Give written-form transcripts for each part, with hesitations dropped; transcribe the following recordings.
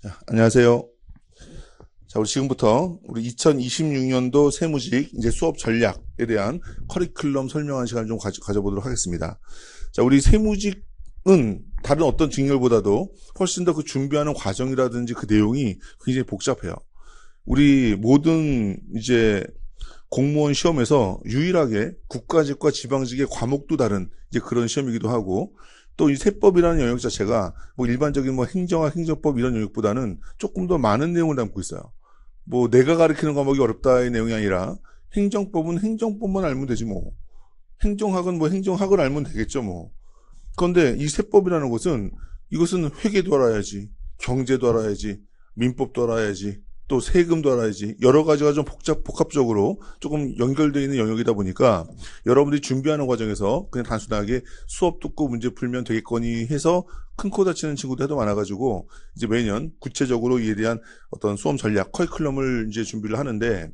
자, 안녕하세요. 자, 우리 지금부터 우리 2026년도 세무직 이제 수업 전략에 대한 커리큘럼 설명하는 시간을 좀 가져보도록 하겠습니다. 자, 우리 세무직은 다른 어떤 직렬보다도 훨씬 더 그 준비하는 과정이라든지 그 내용이 굉장히 복잡해요. 우리 모든 이제 공무원 시험에서 유일하게 국가직과 지방직의 과목도 다른 이제 그런 시험이기도 하고, 또 이 세법이라는 영역 자체가 뭐 일반적인 뭐 행정학, 행정법 이런 영역보다는 조금 더 많은 내용을 담고 있어요. 뭐 내가 가르치는 과목이 어렵다의 내용이 아니라 행정법은 행정법만 알면 되지 뭐. 행정학은 뭐 행정학을 알면 되겠죠 뭐. 그런데 이 세법이라는 것은 이것은 회계도 알아야지, 경제도 알아야지, 민법도 알아야지, 또 세금도 알아야지, 여러 가지가 좀 복합적으로 조금 연결되어 있는 영역이다 보니까 여러분들이 준비하는 과정에서 그냥 단순하게 수업 듣고 문제 풀면 되겠거니 해서 큰 코 다치는 친구도 해도 많아가지고 이제 매년 구체적으로 이에 대한 어떤 수험 전략, 커리큘럼을 이제 준비를 하는데,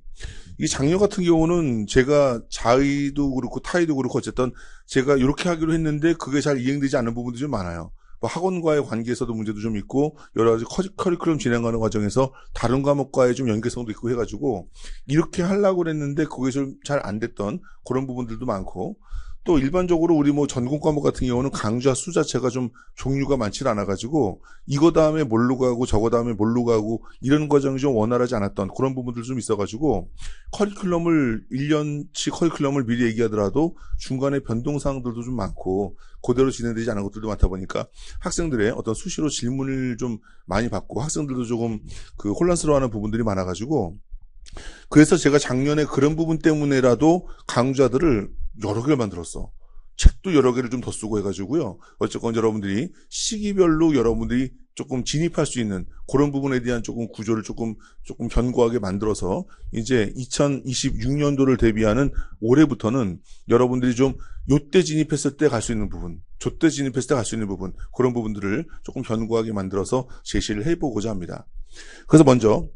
이 작년 같은 경우는 제가 자의도 그렇고 타의도 그렇고 어쨌든 제가 이렇게 하기로 했는데 그게 잘 이행되지 않는 부분도 좀 많아요. 뭐 학원과의 관계에서도 문제도 좀 있고 여러 가지 커리큘럼 진행하는 과정에서 다른 과목과의 좀 연계성도 있고 해가지고 이렇게 하려고 그랬는데 그게 좀 잘 안 됐던 그런 부분들도 많고, 또 일반적으로 우리 뭐 전공 과목 같은 경우는 강좌 수 자체가 좀 종류가 많지 않아가지고 이거 다음에 뭘로 가고 저거 다음에 뭘로 가고 이런 과정이 좀 원활하지 않았던 그런 부분들 좀 있어가지고 커리큘럼을 1년치 커리큘럼을 미리 얘기하더라도 중간에 변동사항들도 좀 많고 그대로 진행되지 않은 것들도 많다 보니까 학생들의 어떤 수시로 질문을 좀 많이 받고 학생들도 조금 그 혼란스러워하는 부분들이 많아가지고, 그래서 제가 작년에 그런 부분 때문에라도 강좌들을 여러 개를 만들었어. 책도 여러 개를 좀 더 쓰고 해가지고요. 어쨌건 여러분들이 시기별로 여러분들이 조금 진입할 수 있는 그런 부분에 대한 조금 구조를 조금 견고하게 만들어서 이제 2026년도를 대비하는 올해부터는 여러분들이 좀 요때 진입했을 때 갈 수 있는 부분, 저때 진입했을 때 갈 수 있는 부분, 그런 부분들을 조금 견고하게 만들어서 제시를 해보고자 합니다. 그래서 먼저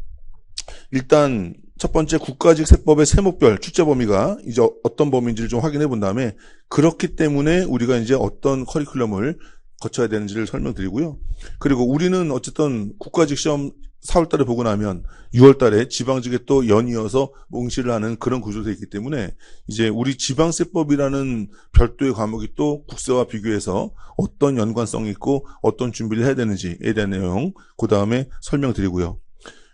일단 첫 번째 국가직 세법의 세목별 출제 범위가 이제 어떤 범위인지를 좀 확인해 본 다음에, 그렇기 때문에 우리가 이제 어떤 커리큘럼을 거쳐야 되는지를 설명드리고요. 그리고 우리는 어쨌든 국가직 시험 4월 달에 보고 나면 6월 달에 지방직에 또 연이어서 응시를 하는 그런 구조로 되어 있기 때문에 이제 우리 지방세법이라는 별도의 과목이 또 국세와 비교해서 어떤 연관성이 있고 어떤 준비를 해야 되는지에 대한 내용 그 다음에 설명드리고요.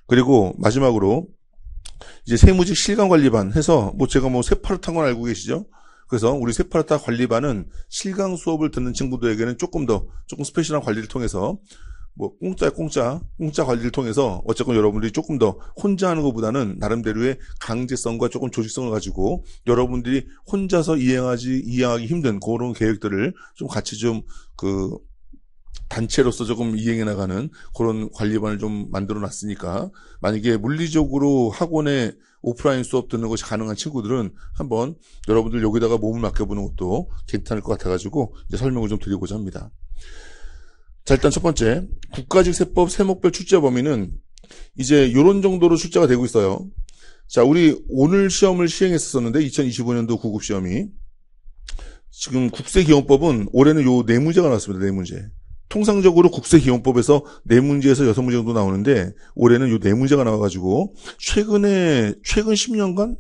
그리고 마지막으로 이제 세무직 실강관리반 해서 뭐 제가 뭐 세파르타인 건 알고 계시죠? 그래서 우리 세파르타 관리반은 실강 수업을 듣는 친구들에게는 조금 스페셜한 관리를 통해서 뭐 공짜 관리를 통해서 어쨌건 여러분들이 조금 더 혼자 하는 것보다는 나름대로의 강제성과 조금 조직성을 가지고 여러분들이 혼자서 이행하기 힘든 그런 계획들을 좀 같이 좀 단체로서 조금 이행해 나가는 그런 관리반을 좀 만들어 놨으니까, 만약에 물리적으로 학원에 오프라인 수업 듣는 것이 가능한 친구들은 한번 여러분들 여기다가 몸을 맡겨보는 것도 괜찮을 것 같아가지고 이제 설명을 좀 드리고자 합니다. 자, 일단 첫 번째 국가직 세법 세목별 출제 범위는 이제 요런 정도로 출제가 되고 있어요. 자, 우리 오늘 시험을 시행했었는데 2025년도 구급 시험이 지금 국세기원법은 올해는 요 4문제가 나왔습니다. 4문제. 통상적으로 국세기원법에서 4문제에서 6문제 정도 나오는데 올해는 요 4문제가 나와가지고 최근 10년간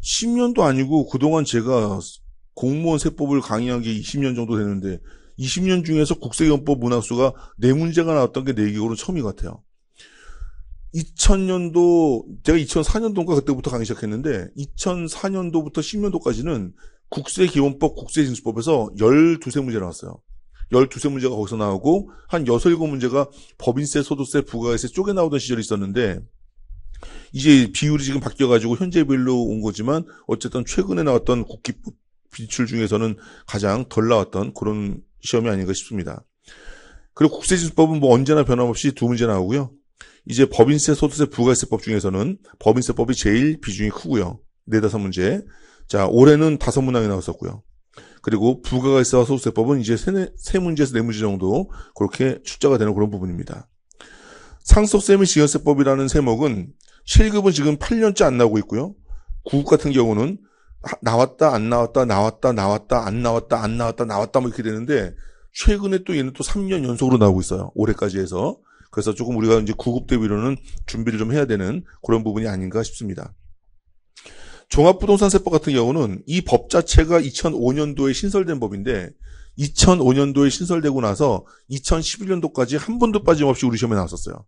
10년도 아니고 그동안 제가 공무원 세법을 강의한 게 20년 정도 되는데 20년 중에서 국세기원법 문학수가 4문제가 나왔던 게 내 기억으로 처음인 것 같아요. 2000년도 제가 2004년도인가 그때부터 강의 시작했는데 2004년도부터 10년도까지는 국세기원법 국세징수법에서 12세 문제 나왔어요. 12세 문제가 거기서 나오고 한 6, 7문제가 법인세, 소득세, 부가세 쪽에 나오던 시절이 있었는데 이제 비율이 지금 바뀌어가지고 현재별로 온 거지만 어쨌든 최근에 나왔던 국기법 비출 중에서는 가장 덜 나왔던 그런 시험이 아닌가 싶습니다. 그리고 국세징수법은 뭐 언제나 변함없이 2문제 나오고요. 이제 법인세, 소득세, 부가세법 중에서는 법인세법이 제일 비중이 크고요. 4, 5문제. 자, 올해는 5문항이 나왔었고요. 그리고 부가가세와 소득세법은 이제 3문제에서 4문제 정도 그렇게 출제가 되는 그런 부분입니다. 상속세 및 증여세법이라는 세목은 실급은 지금 8년째 안 나오고 있고요. 구급 같은 경우는 나왔다 안 나왔다 나왔다 안 나왔다 안 나왔다 나왔다 뭐 이렇게 되는데 최근에 또 얘는 또 3년 연속으로 나오고 있어요. 올해까지 해서. 그래서 조금 우리가 이제 9급 대비로는 준비를 좀 해야 되는 그런 부분이 아닌가 싶습니다. 종합부동산세법 같은 경우는 이 법 자체가 2005년도에 신설된 법인데 2005년도에 신설되고 나서 2011년도까지 한 번도 빠짐없이 우리 시험에 나왔었어요.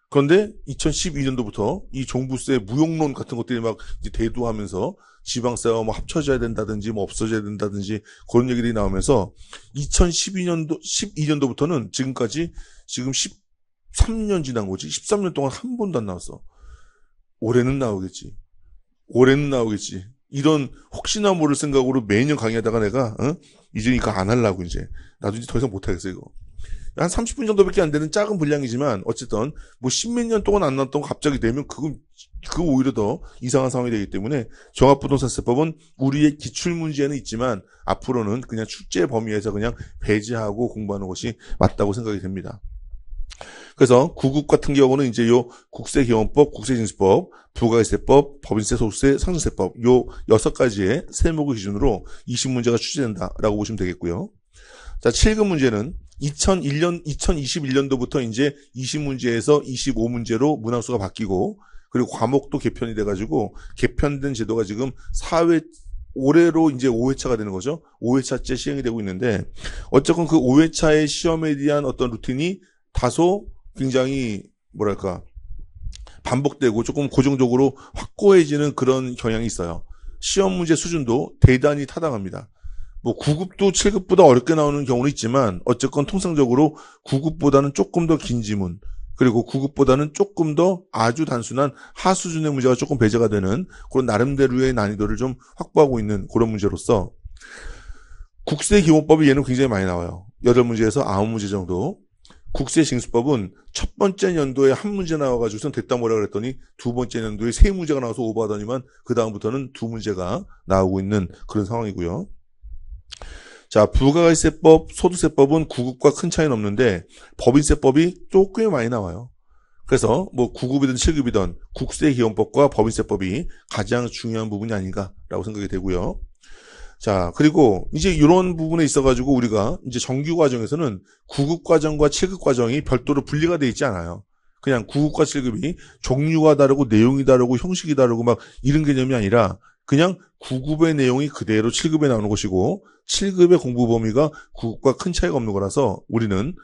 그런데 2012년도부터 이 종부세 무용론 같은 것들이 막 이제 대두하면서 지방세와 뭐 합쳐져야 된다든지 뭐 없어져야 된다든지 그런 얘기들이 나오면서 12년도부터는 지금까지 지금 13년 지난 거지. 13년 동안 한 번도 안 나왔어. 올해는 나오겠지. 이런 혹시나 모를 생각으로 매년 강의하다가 내가 이제 이거 안 하려고 이제 나도 이제 더 이상 못 하겠어 이거. 한 30분 정도밖에 안 되는 작은 분량이지만 어쨌든 뭐 십몇 년 동안 안 나왔던 거 갑자기 내면 그거 오히려 더 이상한 상황이 되기 때문에 종합부동산세법은 우리의 기출문제는 있지만 앞으로는 그냥 출제 범위에서 그냥 배제하고 공부하는 것이 맞다고 생각이 됩니다. 그래서 9급 같은 경우는 이제 요 국세기원법, 국세징수법, 부가세법, 법인세, 소득세, 상속세법 요 6가지의 세목을 기준으로 20문제가 출제된다라고 보시면 되겠고요. 자, 7급 문제는 2021년도부터 이제 20문제에서 25문제로 문항수가 바뀌고 그리고 과목도 개편이 돼가지고 개편된 제도가 지금 4회 올해로 이제 5회차가 되는 거죠. 5회차째 시행이 되고 있는데 어쨌건 그 5회차의 시험에 대한 어떤 루틴이 다소 굉장히 뭐랄까 반복되고 조금 고정적으로 확고해지는 그런 경향이 있어요. 시험 문제 수준도 대단히 타당합니다. 뭐 9급도 7급보다 어렵게 나오는 경우는 있지만 어쨌건 통상적으로 9급보다는 조금 더 긴 지문 그리고 9급보다는 조금 더 아주 단순한 하수준의 문제가 조금 배제가 되는 그런 나름대로의 난이도를 좀 확보하고 있는 그런 문제로서 국세기본법이 얘는 굉장히 많이 나와요. 8문제에서 9문제 정도. 국세징수법은 첫 번째 연도에 한 문제 나와가지고선 됐다 뭐라 그랬더니 두 번째 연도에 3문제가 나와서 오버하더니만 그 다음부터는 2문제가 나오고 있는 그런 상황이고요. 자, 부가세법, 소득세법은 9급과 큰 차이는 없는데 법인세법이 또 꽤 많이 나와요. 그래서 뭐 9급이든 7급이든 국세기원법과 법인세법이 가장 중요한 부분이 아닌가라고 생각이 되고요. 자, 그리고 이제 이런 부분에 있어가지고 우리가 이제 정규 과정에서는 9급 과정과 7급 과정이 별도로 분리가 돼 있지 않아요. 그냥 9급과 7급이 종류가 다르고 내용이 다르고 형식이 다르고 막 이런 개념이 아니라 그냥 9급의 내용이 그대로 7급에 나오는 것이고 7급의 공부 범위가 9급과 큰 차이가 없는 거라서 우리는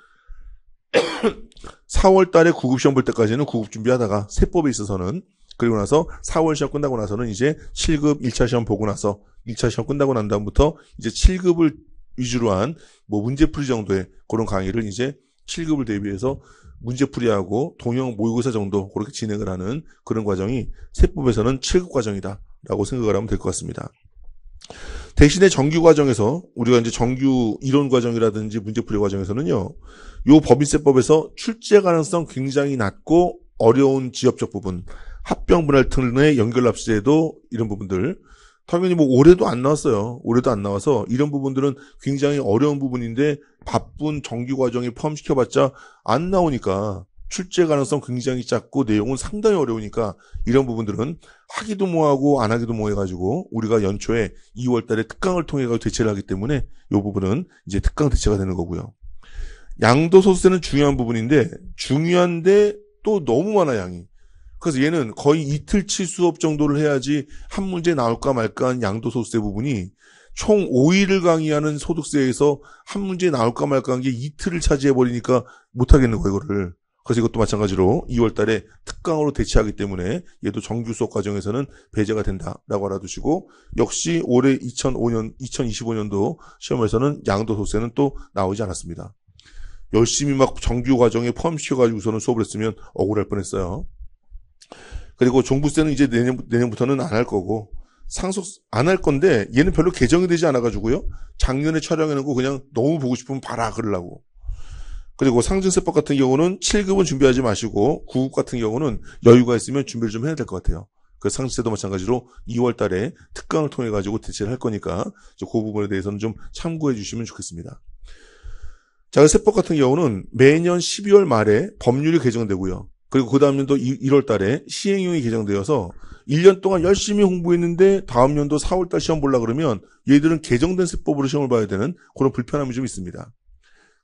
4월 달에 9급 시험 볼 때까지는 9급 준비하다가 세법에 있어서는 그리고 나서 4월 시험 끝나고 나서는 이제 7급 1차 시험 보고 나서 1차 시험 끝나고 난 다음부터 이제 7급을 위주로 한 뭐 문제풀이 정도의 그런 강의를 이제 7급을 대비해서 문제풀이하고 동형 모의고사 정도 그렇게 진행을 하는 그런 과정이 세법에서는 7급 과정이다라고 생각을 하면 될 것 같습니다. 대신에 정규 과정에서 우리가 이제 정규 이론 과정이라든지 문제풀이 과정에서는요. 요 법인세법에서 출제 가능성 굉장히 낮고 어려운 지역적 부분 합병분할등의 연결납세도 이런 부분들 당연히 뭐 올해도 안 나왔어요. 올해도 안 나와서 이런 부분들은 굉장히 어려운 부분인데 바쁜 정규 과정에 포함시켜봤자 안 나오니까 출제 가능성 굉장히 작고 내용은 상당히 어려우니까 이런 부분들은 하기도 뭐하고 안 하기도 뭐 해가지고 우리가 연초에 2월 달에 특강을 통해서 대체를 하기 때문에 이 부분은 이제 특강 대체가 되는 거고요. 양도소득세는 중요한 부분인데 중요한데 또 너무 많아 양이. 그래서 얘는 거의 이틀치 수업 정도를 해야지 한 문제 나올까 말까 한 양도소득세 부분이 총 5일을 강의하는 소득세에서 한 문제 나올까 말까 한 게 이틀을 차지해버리니까 못하겠는 거예요, 이거를. 그래서 이것도 마찬가지로 2월 달에 특강으로 대체하기 때문에 얘도 정규 수업 과정에서는 배제가 된다라고 알아두시고 역시 올해 2025년도 시험에서는 양도소득세는 또 나오지 않았습니다. 열심히 막 정규 과정에 포함시켜가지고서는 수업을 했으면 억울할 뻔했어요. 그리고 종부세는 이제 내년부터는 안 할 거고 상속 안 할 건데 얘는 별로 개정이 되지 않아가지고요. 작년에 촬영해놓고 그냥 너무 보고 싶으면 봐라 그러려고. 그리고 상증세법 같은 경우는 7급은 준비하지 마시고 9급 같은 경우는 여유가 있으면 준비를 좀 해야 될 것 같아요. 그 상증세도 마찬가지로 2월 달에 특강을 통해 가지고 대체를 할 거니까 그 부분에 대해서는 좀 참고해 주시면 좋겠습니다. 자, 세법 같은 경우는 매년 12월 말에 법률이 개정되고요. 그리고 그 다음 연도 1월 달에 시행령이 개정되어서 1년 동안 열심히 공부했는데 다음 연도 4월 달 시험 보려고 그러면 얘들은 개정된 세법으로 시험을 봐야 되는 그런 불편함이 좀 있습니다.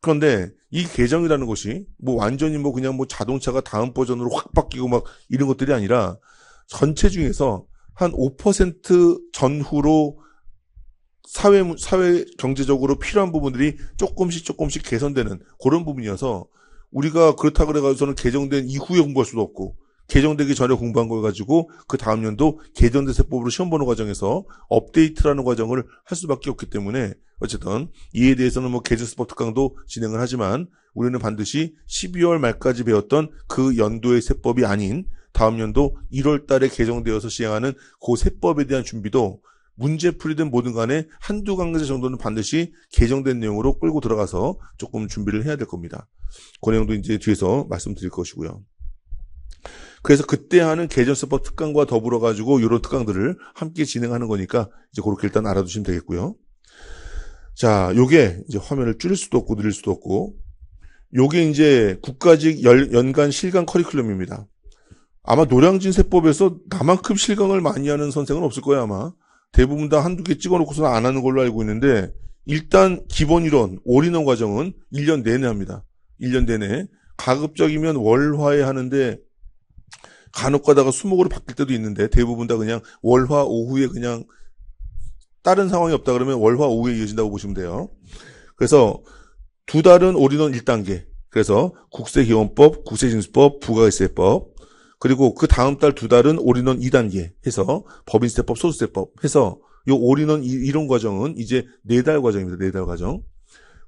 그런데 이 개정이라는 것이 뭐 완전히 뭐 그냥 뭐 자동차가 다음 버전으로 확 바뀌고 막 이런 것들이 아니라 전체 중에서 한 5% 전후로 사회 경제적으로 필요한 부분들이 조금씩 개선되는 그런 부분이어서 우리가 그렇다 그래가지고서는 개정된 이후에 공부할 수도 없고 개정되기 전에 공부한 걸 가지고 그 다음 연도 개정된 세법으로 시험 보는 과정에서 업데이트라는 과정을 할 수밖에 없기 때문에 어쨌든 이에 대해서는 뭐 개정세법 특강도 진행을 하지만 우리는 반드시 12월 말까지 배웠던 그 연도의 세법이 아닌 다음 연도 1월 달에 개정되어서 시행하는 그 세법에 대한 준비도 문제 풀이든 뭐든 간에 한두 강좌 정도는 반드시 개정된 내용으로 끌고 들어가서 조금 준비를 해야 될 겁니다. 그 내용도 이제 뒤에서 말씀드릴 것이고요. 그래서 그때 하는 개정세법 특강과 더불어 가지고 이런 특강들을 함께 진행하는 거니까 이제 그렇게 일단 알아두시면 되겠고요. 자, 요게 이제 화면을 줄일 수도 없고 늘릴 수도 없고 요게 이제 국가직 연간 실강 커리큘럼입니다. 아마 노량진 세법에서 나만큼 실강을 많이 하는 선생은 없을 거예요, 아마. 대부분 다 한두 개 찍어놓고서는 안 하는 걸로 알고 있는데 일단 기본 이론, 올인원 과정은 1년 내내 합니다. 1년 내내. 가급적이면 월화에 하는데 간혹 가다가 수목으로 바뀔 때도 있는데 대부분 다 그냥 월화 오후에 그냥 다른 상황이 없다 그러면 월화 오후에 이어진다고 보시면 돼요. 그래서 두 달은 올인원 1단계. 그래서 국세기원법, 국세징수법, 부가세법. 그리고 그 다음 달 두 달은 올인원 2단계 해서 법인세법, 소득세법 해서 요 올인원 이론 과정은 이제 4달 과정입니다. 4달 과정.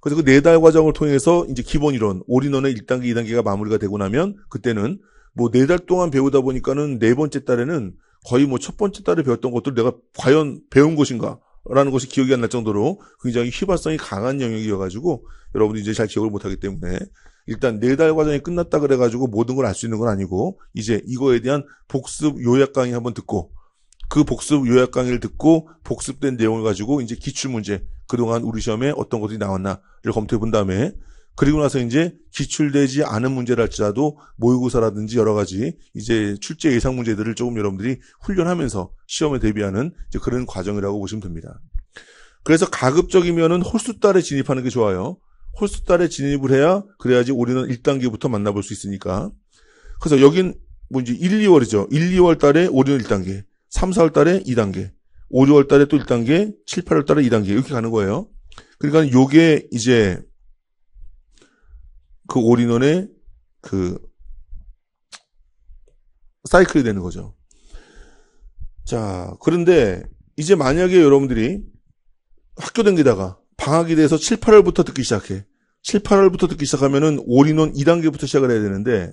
그래서 그 4달 과정을 통해서 이제 기본 이론, 올인원의 1단계, 2단계가 마무리가 되고 나면 그때는 뭐 4달 동안 배우다 보니까는 네 번째 달에는 거의 뭐 첫 번째 달에 배웠던 것들 내가 과연 배운 것인가? 라는 것이 기억이 안 날 정도로 굉장히 휘발성이 강한 영역이어가지고 여러분들이 이제 잘 기억을 못하기 때문에 일단 4달 과정이 끝났다 그래가지고 모든 걸 알 수 있는 건 아니고 이제 이거에 대한 복습 요약 강의 한번 듣고 그 복습 요약 강의를 듣고 복습된 내용을 가지고 이제 기출문제 그동안 우리 시험에 어떤 것들이 나왔나를 검토해 본 다음에 그리고 나서 이제 기출되지 않은 문제를 할지라도 모의고사라든지 여러 가지 이제 출제 예상 문제들을 조금 여러분들이 훈련하면서 시험에 대비하는 이제 그런 과정이라고 보시면 됩니다. 그래서 가급적이면은 홀수달에 진입하는 게 좋아요. 홀수달에 진입을 해야 그래야지 우리는 1단계부터 만나볼 수 있으니까. 그래서 여긴 뭐 이제 1, 2월이죠. 1, 2월 달에 올인원 1단계, 3, 4월 달에 2단계, 5, 6월 달에 또 1단계, 7, 8월 달에 2단계 이렇게 가는 거예요. 그러니까 요게 이제 그 올인원의 그 사이클이 되는 거죠. 자, 그런데 이제 만약에 여러분들이 학교 다니다가 방학이 돼서 7, 8월부터 듣기 시작해. 7, 8월부터 듣기 시작하면은 올인원 2단계부터 시작을 해야 되는데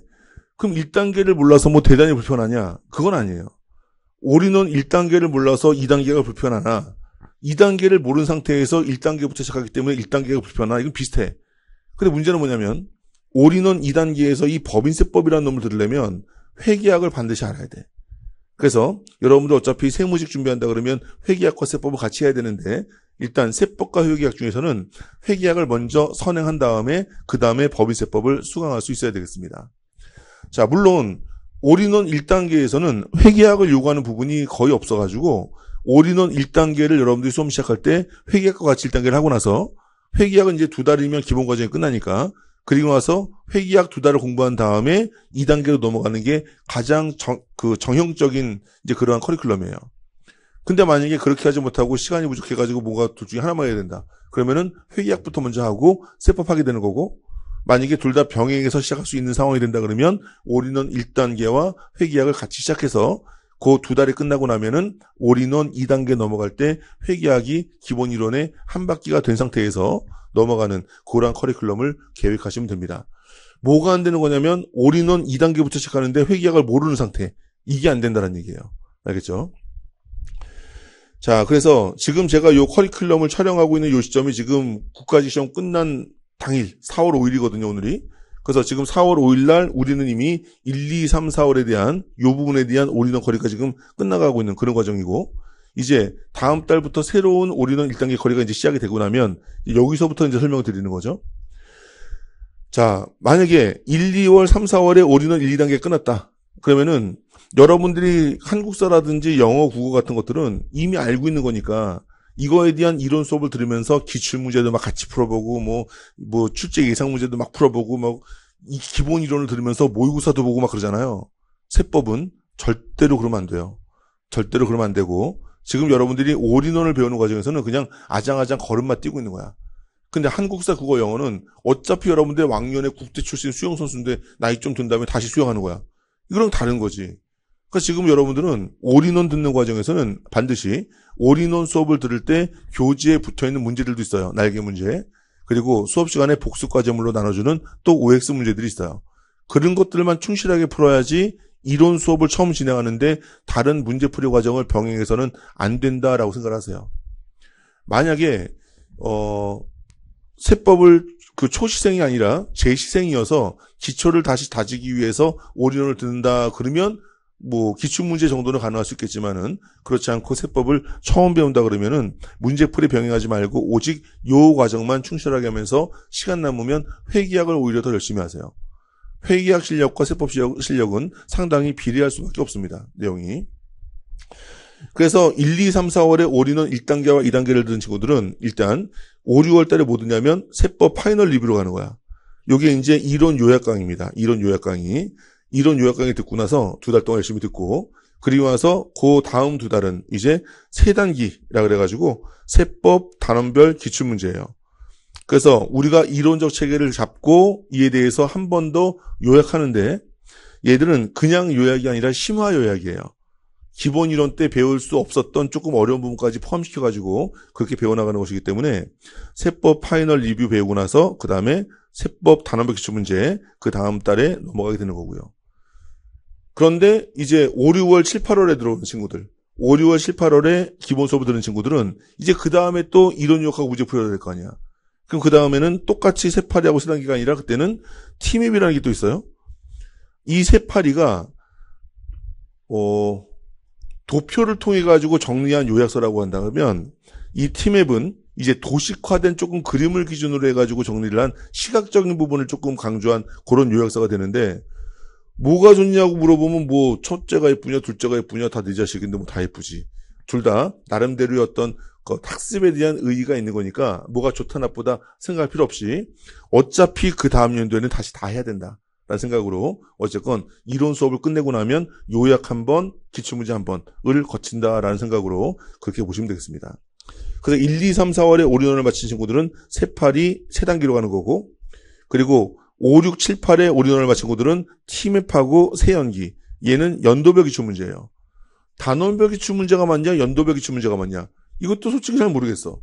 그럼 1단계를 몰라서 뭐 대단히 불편하냐? 그건 아니에요. 올인원 1단계를 몰라서 2단계가 불편하나 2단계를 모르는 상태에서 1단계부터 시작하기 때문에 1단계가 불편하나 이건 비슷해. 근데 문제는 뭐냐면 올인원 2단계에서 이 법인세법이라는 놈을 들으려면 회계학을 반드시 알아야 돼. 그래서 여러분들 어차피 세무직 준비한다 그러면 회계학과 세법을 같이 해야 되는데 일단 세법과 회계학 중에서는 회계학을 먼저 선행한 다음에 그 다음에 법인세법을 수강할 수 있어야 되겠습니다. 자, 물론 올인원 1단계에서는 회계학을 요구하는 부분이 거의 없어가지고 올인원 1단계를 여러분들이 수험 시작할 때 회계학과 같이 1단계를 하고 나서 회계학은 이제 2달이면 기본 과정이 끝나니까 그리고 나서 회계학 2달을 공부한 다음에 2단계로 넘어가는 게 가장 정형적인 이제 그러한 커리큘럼이에요. 근데 만약에 그렇게 하지 못하고 시간이 부족해가지고 뭔가 둘 중에 하나만 해야 된다. 그러면은 회계학부터 먼저 하고 세법하게 되는 거고 만약에 둘 다 병행해서 시작할 수 있는 상황이 된다 그러면 올인원 1단계와 회계학을 같이 시작해서 그 2달이 끝나고 나면은 올인원 2단계 넘어갈 때 회계학이 기본 이론의 한 바퀴가 된 상태에서 넘어가는 그러한 커리큘럼을 계획하시면 됩니다. 뭐가 안 되는 거냐면 올인원 2단계부터 시작하는데 회계학을 모르는 상태. 이게 안 된다는 얘기예요. 알겠죠? 자, 그래서 지금 제가 요 커리큘럼을 촬영하고 있는 요 시점이 지금 국가직 시험 끝난 당일 4월 5일이거든요, 오늘이. 그래서 지금 4월 5일 날 우리는 이미 1, 2, 3, 4월에 대한 요 부분에 대한 올인원 커리가 지금 끝나가고 있는 그런 과정이고 이제 다음 달부터 새로운 올인원 1단계 커리가 이제 시작이 되고 나면 여기서부터 이제 설명을 드리는 거죠. 자, 만약에 1, 2월, 3, 4월에 올인원 1, 2단계 끝났다. 그러면은 여러분들이 한국사라든지 영어, 국어 같은 것들은 이미 알고 있는 거니까 이거에 대한 이론 수업을 들으면서 기출문제도 막 같이 풀어보고, 뭐 출제 예상 문제도 막 풀어보고, 이 기본 이론을 들으면서 모의고사도 보고 막 그러잖아요. 세법은 절대로 그러면 안 돼요. 절대로 그러면 안 되고, 지금 여러분들이 올인원을 배우는 과정에서는 그냥 아장아장 걸음만 뛰고 있는 거야. 근데 한국사, 국어, 영어는 어차피 여러분들 왕년에 국대 출신 수영 선수인데 나이 좀 든 다음에 다시 수영하는 거야. 이거랑 다른 거지. 그러니까 지금 여러분들은 올인원 듣는 과정에서는 반드시 올인원 수업을 들을 때 교재에 붙어있는 문제들도 있어요. 날개 문제. 그리고 수업 시간에 복습 과제물로 나눠주는 또 OX 문제들이 있어요. 그런 것들만 충실하게 풀어야지 이론 수업을 처음 진행하는데 다른 문제풀이 과정을 병행해서는 안 된다라고 생각을 하세요. 만약에 세법을 그 초시생이 아니라 재시생이어서 기초를 다시 다지기 위해서 올인원을 듣는다 그러면 뭐 기출문제 정도는 가능할 수 있겠지만은 그렇지 않고 세법을 처음 배운다 그러면은 문제풀이 병행하지 말고 오직 요 과정만 충실하게 하면서 시간 남으면 회계학을 오히려 더 열심히 하세요. 회계학 실력과 세법 실력은 상당히 비례할 수밖에 없습니다. 내용이. 그래서 1, 2, 3, 4월에 올인원 1단계와 2단계를 들은 친구들은 일단 5, 6월 달에 뭐 듣냐면 세법 파이널 리뷰로 가는 거야. 요게 이제 이론 요약 강의입니다. 이론 요약 강의. 이론 요약 강의 듣고 나서 2달 동안 열심히 듣고 그리고 나서 그 다음 2달은 이제 3단기라 그래가지고 세법 단원별 기출문제예요. 그래서 우리가 이론적 체계를 잡고 이에 대해서 한 번 더 요약하는데 얘들은 그냥 요약이 아니라 심화 요약이에요. 기본 이론 때 배울 수 없었던 조금 어려운 부분까지 포함시켜가지고 그렇게 배워나가는 것이기 때문에 세법 파이널 리뷰 배우고 나서 그 다음에 세법 단원별 기출문제 그 다음 달에 넘어가게 되는 거고요. 그런데 이제 5, 6월, 7, 8월에 들어오는 친구들 5, 6월, 7, 8월에 기본 수업을 들은 친구들은 이제 그 다음에 또 이론 요약하고 문제 풀어야 될 거 아니야. 그럼 그 다음에는 똑같이 세파리하고 세단기가 아니라 그때는 팀앱이라는 게 또 있어요. 이 세파리가 도표를 통해 가지고 정리한 요약서라고 한다 그러면 이 팀앱은 이제 도식화된 조금 그림을 기준으로 해가지고 정리를 한 시각적인 부분을 조금 강조한 그런 요약서가 되는데 뭐가 좋냐고 물어보면 뭐 첫째가 예쁘냐 둘째가 예쁘냐 다 네 자식인데 뭐 다 예쁘지. 둘 다 나름대로의 어떤 그 학습에 대한 의의가 있는 거니까 뭐가 좋다 나쁘다 생각할 필요 없이 어차피 그 다음 연도에는 다시 다 해야 된다. 라는 생각으로 어쨌건 이론 수업을 끝내고 나면 요약 한 번, 기출문제 한 번을 거친다라는 생각으로 그렇게 보시면 되겠습니다. 그래서 1, 2, 3, 4월에 올인원을 마친 친구들은 세팔이 3단계로 가는 거고 그리고 5, 6, 7, 8에 올인원을 마친 친구들은 팀앱하고 세연기 얘는 연도별 기출문제예요. 단원별 기출문제가 맞냐 연도별 기출문제가 맞냐 이것도 솔직히 잘 모르겠어.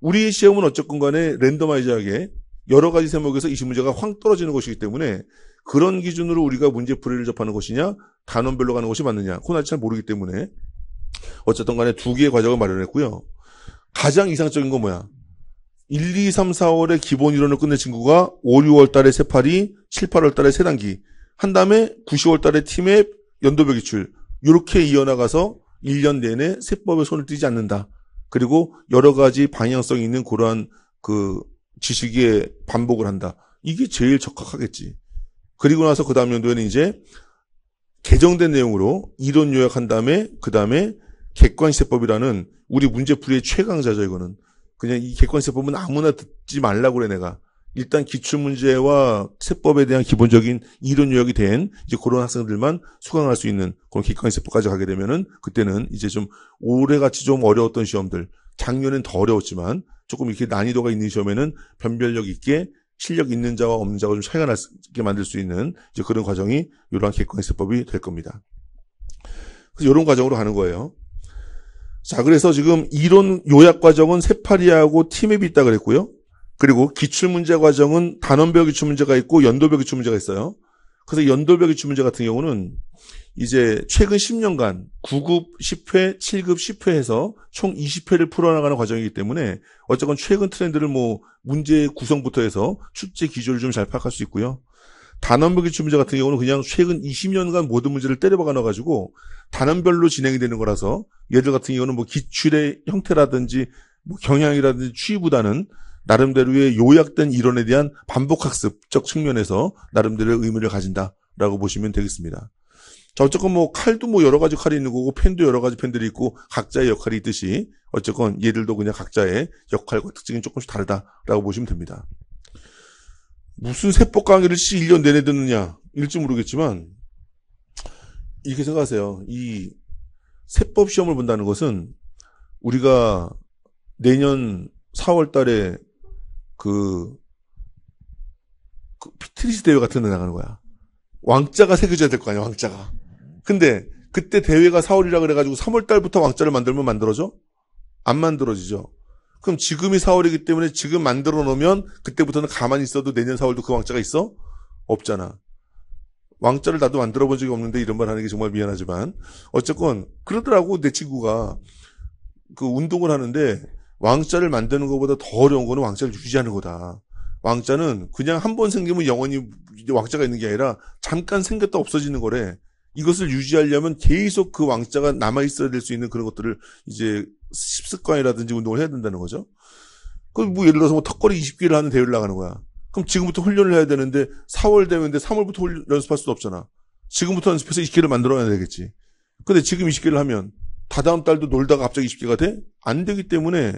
우리의 시험은 어쨌건 간에 랜더마이즈하게 여러 가지 세목에서 20문제가 확 떨어지는 것이기 때문에 그런 기준으로 우리가 문제풀이를 접하는 것이냐 단원별로 가는 것이 맞느냐 그건 아직 잘 모르기 때문에 어쨌든 간에 2개의 과정을 마련했고요. 가장 이상적인 건 뭐야? 1, 2, 3, 4월에 기본 이론을 끝낸 친구가 5, 6월 달에 세파리, 7, 8월 달에 세단기 한 다음에 9, 10월 달에 팀앱, 연도별 기출 이렇게 이어나가서 1년 내내 세법에 손을 떼지 않는다. 그리고 여러 가지 방향성이 있는 그러한 그 지식의 반복을 한다. 이게 제일 적합하겠지. 그리고 나서 그 다음 연도에는 이제 개정된 내용으로 이론 요약한 다음에 그 다음에 객관시세법이라는 우리 문제풀이의 최강자죠. 이거는 그냥 이 객관시세법은 아무나 듣지 말라고 그래 내가. 일단 기출문제와 세법에 대한 기본적인 이론 요약이 된 이제 그런 학생들만 수강할 수 있는 그런 객관시세법까지 가게 되면은 그때는 이제 좀 올해같이 좀 어려웠던 시험들 작년엔 더 어려웠지만 조금 이렇게 난이도가 있는 시험에는 변별력 있게 실력 있는 자와 없는 자가 좀 차이가 나게 만들 수 있는 이제 그런 과정이 이러한 객관시세법이 될 겁니다. 그래서 이런 과정으로 가는 거예요. 자, 그래서 지금 이론 요약 과정은 세파리하고 팀앱이 있다 그랬고요. 그리고 기출문제 과정은 단원별 기출문제가 있고 연도별 기출문제가 있어요. 그래서 연도별 기출문제 같은 경우는 이제 최근 10년간 9급 10회, 7급 10회 해서 총 20회를 풀어나가는 과정이기 때문에 어쨌건 최근 트렌드를 뭐 문제 구성부터 해서 출제 기조를 좀 잘 파악할 수 있고요. 단원별 기출문제 같은 경우는 그냥 최근 20년간 모든 문제를 때려박아 놔가지고 단원별로 진행이 되는 거라서 얘들 같은 경우는 뭐 기출의 형태라든지 뭐 경향이라든지 취지보다는 나름대로의 요약된 이론에 대한 반복학습적 측면에서 나름대로의 의미를 가진다라고 보시면 되겠습니다. 자, 어쨌건 뭐 칼도 뭐 여러 가지 칼이 있는 거고 펜도 여러 가지 펜들이 있고 각자의 역할이 있듯이 어쨌건 얘들도 그냥 각자의 역할과 특징이 조금씩 다르다라고 보시면 됩니다. 무슨 세법 강의를 1년 내내 듣느냐 일지 모르겠지만 이렇게 생각하세요. 이 세법 시험을 본다는 것은 우리가 내년 4월 달에 그 피트니스 대회 같은 데 나가는 거야. 왕자가 새겨져야 될 거 아니야, 왕자가. 근데 그때 대회가 4월이라 그래가지고 3월 달부터 왕자를 만들면 만들어져? 안 만들어지죠. 그럼 지금이 4월이기 때문에 지금 만들어 놓으면 그때부터는 가만히 있어도 내년 4월도 그 왕자가 있어? 없잖아. 왕자를 나도 만들어 본 적이 없는데 이런 말 하는 게 정말 미안하지만 어쨌건 그러더라고. 내 친구가 그 운동을 하는데 왕자를 만드는 것보다 더 어려운 거는 왕자를 유지하는 거다. 왕자는 그냥 한 번 생기면 영원히 왕자가 있는 게 아니라 잠깐 생겼다 없어지는 거래. 이것을 유지하려면 계속 그 왕자가 남아있어야 될 수 있는 그런 것들을 이제 습관이라든지 운동을 해야 된다는 거죠. 그럼 뭐 예를 들어서 뭐 턱걸이 20개를 하는 대회를 나가는 거야. 그럼 지금부터 훈련을 해야 되는데 4월 대회인데 3월부터 연습할 수도 없잖아. 지금부터 연습해서 20개를 만들어야 되겠지. 근데 지금 20개를 하면 다다음 달도 놀다가 갑자기 20개가 돼? 안 되기 때문에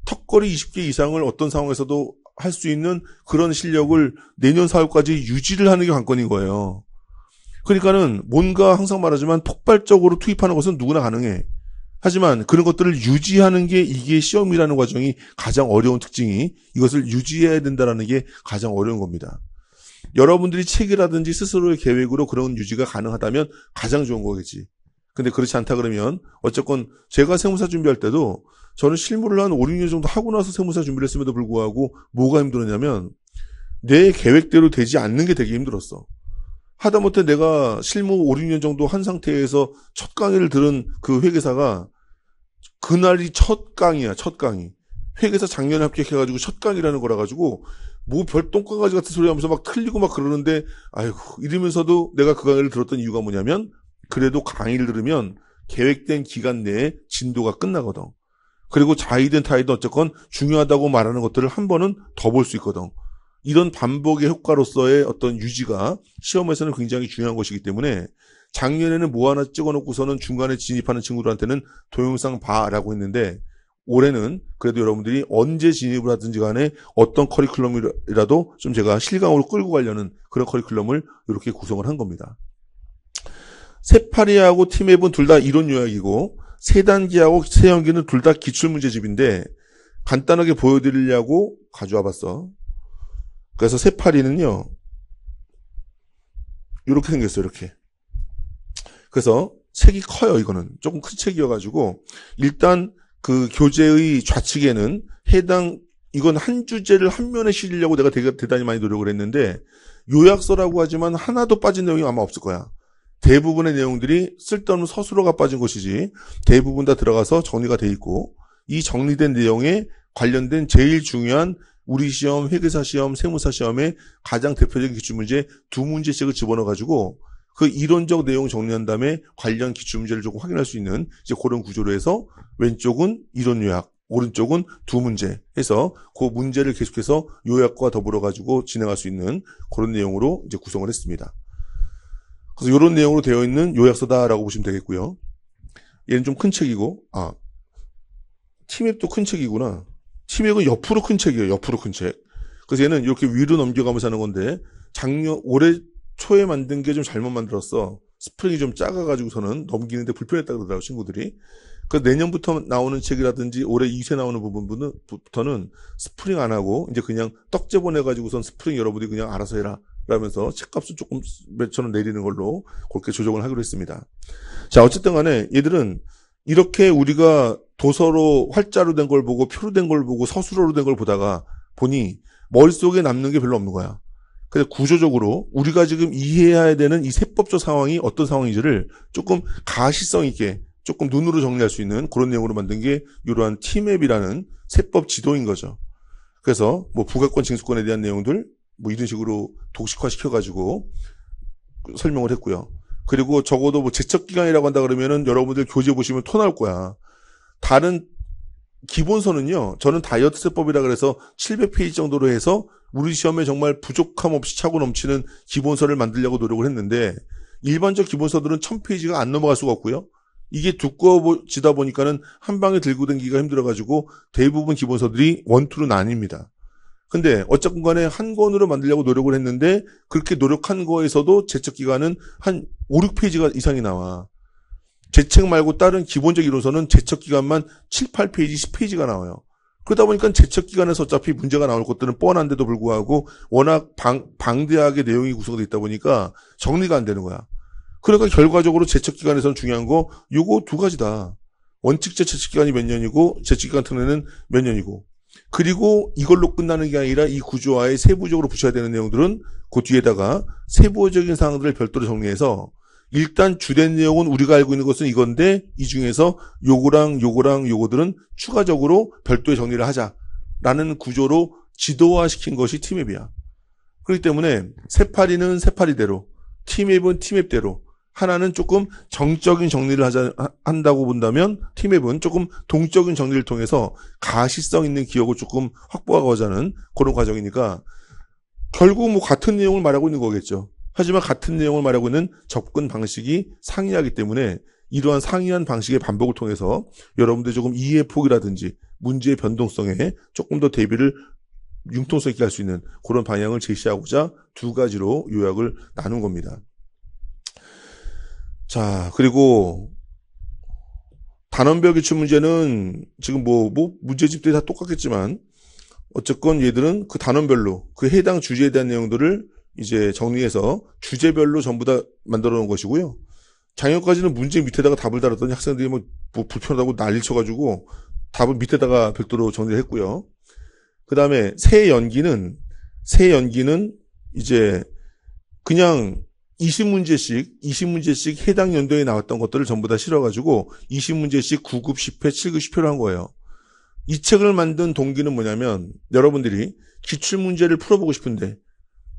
턱걸이 20개 이상을 어떤 상황에서도 할 수 있는 그런 실력을 내년 4월까지 유지를 하는 게 관건인 거예요. 그러니까는 뭔가 항상 말하지만 폭발적으로 투입하는 것은 누구나 가능해. 하지만 그런 것들을 유지하는 게 이게 시험이라는 과정이 가장 어려운 특징이 이것을 유지해야 된다는 게 가장 어려운 겁니다. 여러분들이 책이라든지 스스로의 계획으로 그런 유지가 가능하다면 가장 좋은 거겠지. 근데 그렇지 않다 그러면 어쨌건 제가 세무사 준비할 때도 저는 실무를 한 5, 6년 정도 하고 나서 세무사 준비를 했음에도 불구하고 뭐가 힘들었냐면 내 계획대로 되지 않는 게 되게 힘들었어. 하다못해 내가 실무 5, 6년 정도 한 상태에서 첫 강의를 들은 그 회계사가 그날이 첫 강의야, 첫 강의. 회계사 작년에 합격해가지고 첫 강의라는 거라 가지고 뭐 별 똥강아지 같은 소리 하면서 막 틀리고 막 그러는데 아이고 이러면서도 내가 그 강의를 들었던 이유가 뭐냐면 그래도 강의를 들으면 계획된 기간 내에 진도가 끝나거든. 그리고 자이든 타이든 어쨌건 중요하다고 말하는 것들을 한 번은 더 볼 수 있거든. 이런 반복의 효과로서의 어떤 유지가 시험에서는 굉장히 중요한 것이기 때문에 작년에는 뭐 하나 찍어놓고서는 중간에 진입하는 친구들한테는 동영상 봐라고 했는데 올해는 그래도 여러분들이 언제 진입을 하든지 간에 어떤 커리큘럼이라도 좀 제가 실강으로 끌고 가려는 그런 커리큘럼을 이렇게 구성을 한 겁니다. 세파리하고 티맵은 둘 다 이론 요약이고 세단기하고 세연기는 둘 다 기출문제집인데 간단하게 보여드리려고 가져와 봤어. 그래서 세파리는요 이렇게 생겼어요. 이렇게. 그래서 책이 커요. 이거는 조금 큰 책이어가지고 일단 그 교재의 좌측에는 이건 한 주제를 한 면에 실으려고 내가 되게 대단히 많이 노력을 했는데 요약서라고 하지만 하나도 빠진 내용이 아마 없을 거야. 대부분의 내용들이 쓸데없는 서술어가 빠진 것이지 대부분 다 들어가서 정리가 돼 있고 이 정리된 내용에 관련된 제일 중요한 우리 시험, 회계사 시험, 세무사 시험의 가장 대표적인 기출문제 2문제씩을 집어넣어가지고 그 이론적 내용 정리한 다음에 관련 기출문제를 조금 확인할 수 있는 이제 그런 구조로 해서 왼쪽은 이론 요약, 오른쪽은 2문제 해서 그 문제를 계속해서 요약과 더불어가지고 진행할 수 있는 그런 내용으로 이제 구성을 했습니다. 그래서 이런 내용으로 되어 있는 요약서다라고 보시면 되겠고요. 얘는 좀 큰 책이고, 티맵도 큰 책이구나. 티맵은 옆으로 큰 책이에요. 옆으로 큰 책. 그래서 얘는 이렇게 위로 넘겨가면서 하는 건데, 올해 초에 만든 게 좀 잘못 만들었어. 스프링이 좀 작아가지고서는 넘기는데 불편했다 그러더라고요, 친구들이. 그래서 내년부터 나오는 책이라든지 올해 2세 나오는 부분부터는 스프링 안 하고, 이제 그냥 떡제 보내가지고선 스프링 여러분들이 그냥 알아서 해라. 라면서 책값을 조금 몇천 원 내리는 걸로 그렇게 조정을 하기로 했습니다. 자, 어쨌든 간에 얘들은 이렇게 우리가 도서로 활자로 된 걸 보고 표로 된 걸 보고 서술어로 된 걸 보다가 보니 머릿속에 남는 게 별로 없는 거야. 그래서 구조적으로 우리가 지금 이해해야 되는 이 세법적 상황이 어떤 상황인지를 조금 가시성 있게 조금 눈으로 정리할 수 있는 그런 내용으로 만든 게 이러한 티맵이라는 세법 지도인 거죠. 그래서 뭐 부가권 징수권에 대한 내용들 뭐 이런 식으로 독식화 시켜가지고 설명을 했고요. 그리고 적어도 뭐 제척기간이라고 한다 그러면은 여러분들 교재 보시면 토 나올 거야. 다른 기본서는요. 저는 다이어트 세법이라 그래서 700페이지 정도로 해서 우리 시험에 정말 부족함 없이 차고 넘치는 기본서를 만들려고 노력을 했는데 일반적 기본서들은 1000페이지가 안 넘어갈 수가 없고요. 이게 두꺼워지다 보니까는 한 방에 들고 다니기가 힘들어가지고 대부분 기본서들이 원투로 나뉩니다. 근데 어쨌건 간에 한 권으로 만들려고 노력을 했는데 그렇게 노력한 거에서도 제척 기간은 한 5, 6페이지가 이상이 나와. 제 책 말고 다른 기본적 이론서는 제척 기간만 7, 8페이지, 10페이지가 나와요. 그러다 보니까 제척 기간에서 어차피 문제가 나올 것들은 뻔한데도 불구하고 워낙 방대하게 내용이 구성되어 있다 보니까 정리가 안 되는 거야. 그러니까 결과적으로 제척 기간에서는 중요한 거 요거 두 가지다. 원칙제 제척 기간이 몇 년이고 제척 기간 특례는 몇 년이고 그리고 이걸로 끝나는 게 아니라 이 구조화에 세부적으로 붙여야 되는 내용들은 그 뒤에다가 세부적인 사항들을 별도로 정리해서 일단 주된 내용은 우리가 알고 있는 것은 이건데 이 중에서 요거들은 추가적으로 별도의 정리를 하자라는 구조로 지도화시킨 것이 팀앱이야. 그렇기 때문에 세파리는 세파리대로 팀앱은 팀앱대로 하나는 조금 정적인 정리를 한다고 본다면 팀앱은 조금 동적인 정리를 통해서 가시성 있는 기억을 조금 확보하고자 하는 그런 과정이니까 결국 뭐 같은 내용을 말하고 있는 거겠죠. 하지만 같은 내용을 말하고 있는 접근 방식이 상이하기 때문에 이러한 상이한 방식의 반복을 통해서 여러분들이 조금 이해 폭이라든지 문제의 변동성에 조금 더 대비를 융통성 있게 할 수 있는 그런 방향을 제시하고자 두 가지로 요약을 나눈 겁니다. 자, 그리고 단원별 기출 문제는 지금 뭐 문제집들이 다 똑같겠지만 어쨌건 얘들은 그 단원별로 그 해당 주제에 대한 내용들을 이제 정리해서 주제별로 전부 다 만들어 놓은 것이고요. 작년까지는 문제 밑에다가 답을 달았더니 학생들이 뭐 불편하다고 난리 쳐가지고 답을 밑에다가 별도로 정리를 했고요. 그 다음에 새 연기는 이제 그냥 20문제씩 해당 연도에 나왔던 것들을 전부 다 실어가지고 20문제씩 9급 10회, 7급 10회로 한 거예요. 이 책을 만든 동기는 뭐냐면 여러분들이 기출문제를 풀어보고 싶은데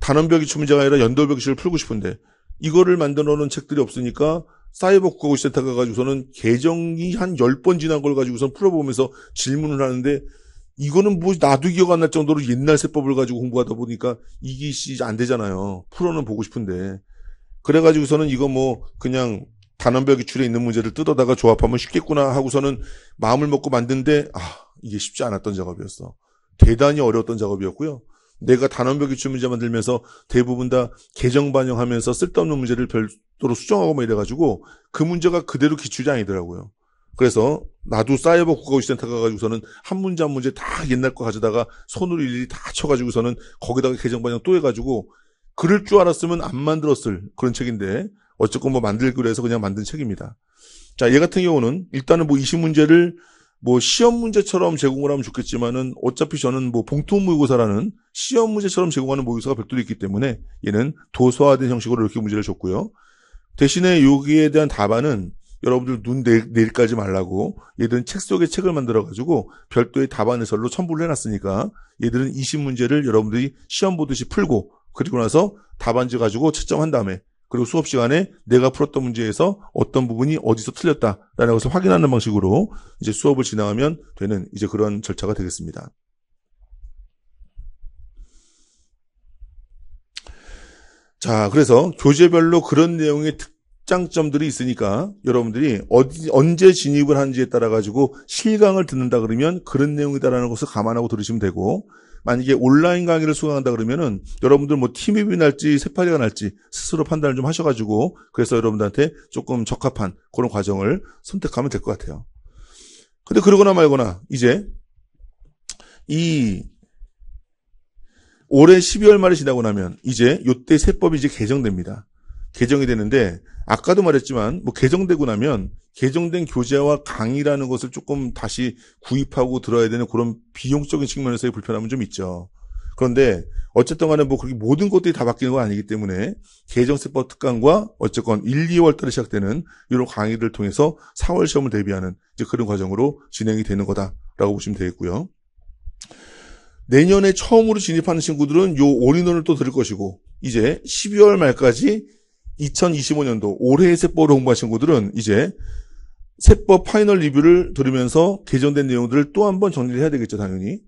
단원별 기출문제가 아니라 연도별 기출을 풀고 싶은데 이거를 만들어 놓은 책들이 없으니까 사이버 국가고시센터 가가지고서는 계정이 한 10번 지난 걸 가지고선 풀어보면서 질문을 하는데 이거는 뭐 나도 기억 안 날 정도로 옛날 세법을 가지고 공부하다 보니까 이게 안 되잖아요. 풀어는 보고 싶은데. 그래가지고서는 이거 뭐 그냥 단원별 기출에 있는 문제를 뜯어다가 조합하면 쉽겠구나 하고서는 마음을 먹고 만든데 이게 쉽지 않았던 작업이었어. 대단히 어려웠던 작업이었고요. 내가 단원별 기출 문제 만들면서 대부분 다 개정 반영하면서 쓸데없는 문제를 별도로 수정하고 막 이래가지고 그 문제가 그대로 기출이 아니더라고요. 그래서 나도 사이버 국가고시센터 가가지고서는 한 문제 한 문제 다 옛날 거 가져다가 손으로 일일이 다 쳐가지고서는 거기다가 개정 반영 또 해가지고 그럴 줄 알았으면 안 만들었을 그런 책인데 어쨌건 뭐 만들기로 해서 그냥 만든 책입니다. 자, 얘 같은 경우는 일단은 뭐 20문제를 뭐 시험 문제처럼 제공을 하면 좋겠지만은 어차피 저는 뭐 봉투 모의고사라는 시험 문제처럼 제공하는 모의고사가 별도로 있기 때문에 얘는 도서화된 형식으로 이렇게 문제를 줬고요. 대신에 여기에 대한 답안은 여러분들 눈 내일까지 말라고 얘들은 책 속에 책을 만들어가지고 별도의 답안 해설로 첨부를 해놨으니까 얘들은 20문제를 여러분들이 시험 보듯이 풀고 그리고 나서 답안지 가지고 채점한 다음에 그리고 수업 시간에 내가 풀었던 문제에서 어떤 부분이 어디서 틀렸다라는 것을 확인하는 방식으로 이제 수업을 진행하면 되는 이제 그런 절차가 되겠습니다. 자, 그래서 교재별로 그런 내용의 특장점들이 있으니까 여러분들이 언제 진입을 하는지에 따라 가지고 실강을 듣는다 그러면 그런 내용이다라는 것을 감안하고 들으시면 되고 만약에 온라인 강의를 수강한다 그러면은 여러분들 뭐 팀앱이 날지 세파리가 날지 스스로 판단을 좀 하셔가지고 그래서 여러분들한테 조금 적합한 그런 과정을 선택하면 될 것 같아요. 근데 그러거나 말거나 이제 이 올해 12월 말에 지나고 나면 이제 요때 세법이 이제 개정됩니다. 개정이 되는데 아까도 말했지만 뭐 개정되고 나면 개정된 교재와 강의라는 것을 조금 다시 구입하고 들어야 되는 그런 비용적인 측면에서의 불편함은 좀 있죠. 그런데 어쨌든 간에 뭐 그렇게 모든 것들이 다 바뀌는 건 아니기 때문에 개정세법 특강과 어쨌건 1, 2월 달에 시작되는 이런 강의를 통해서 4월 시험을 대비하는 이제 그런 과정으로 진행이 되는 거다라고 보시면 되겠고요. 내년에 처음으로 진입하는 친구들은 요 올인원을 또 들을 것이고 이제 12월 말까지 2025년도 올해의 세법을 공부한 친구들은 이제 세법 파이널 리뷰를 들으면서 개정된 내용들을 또 한 번 정리를 해야 되겠죠, 당연히.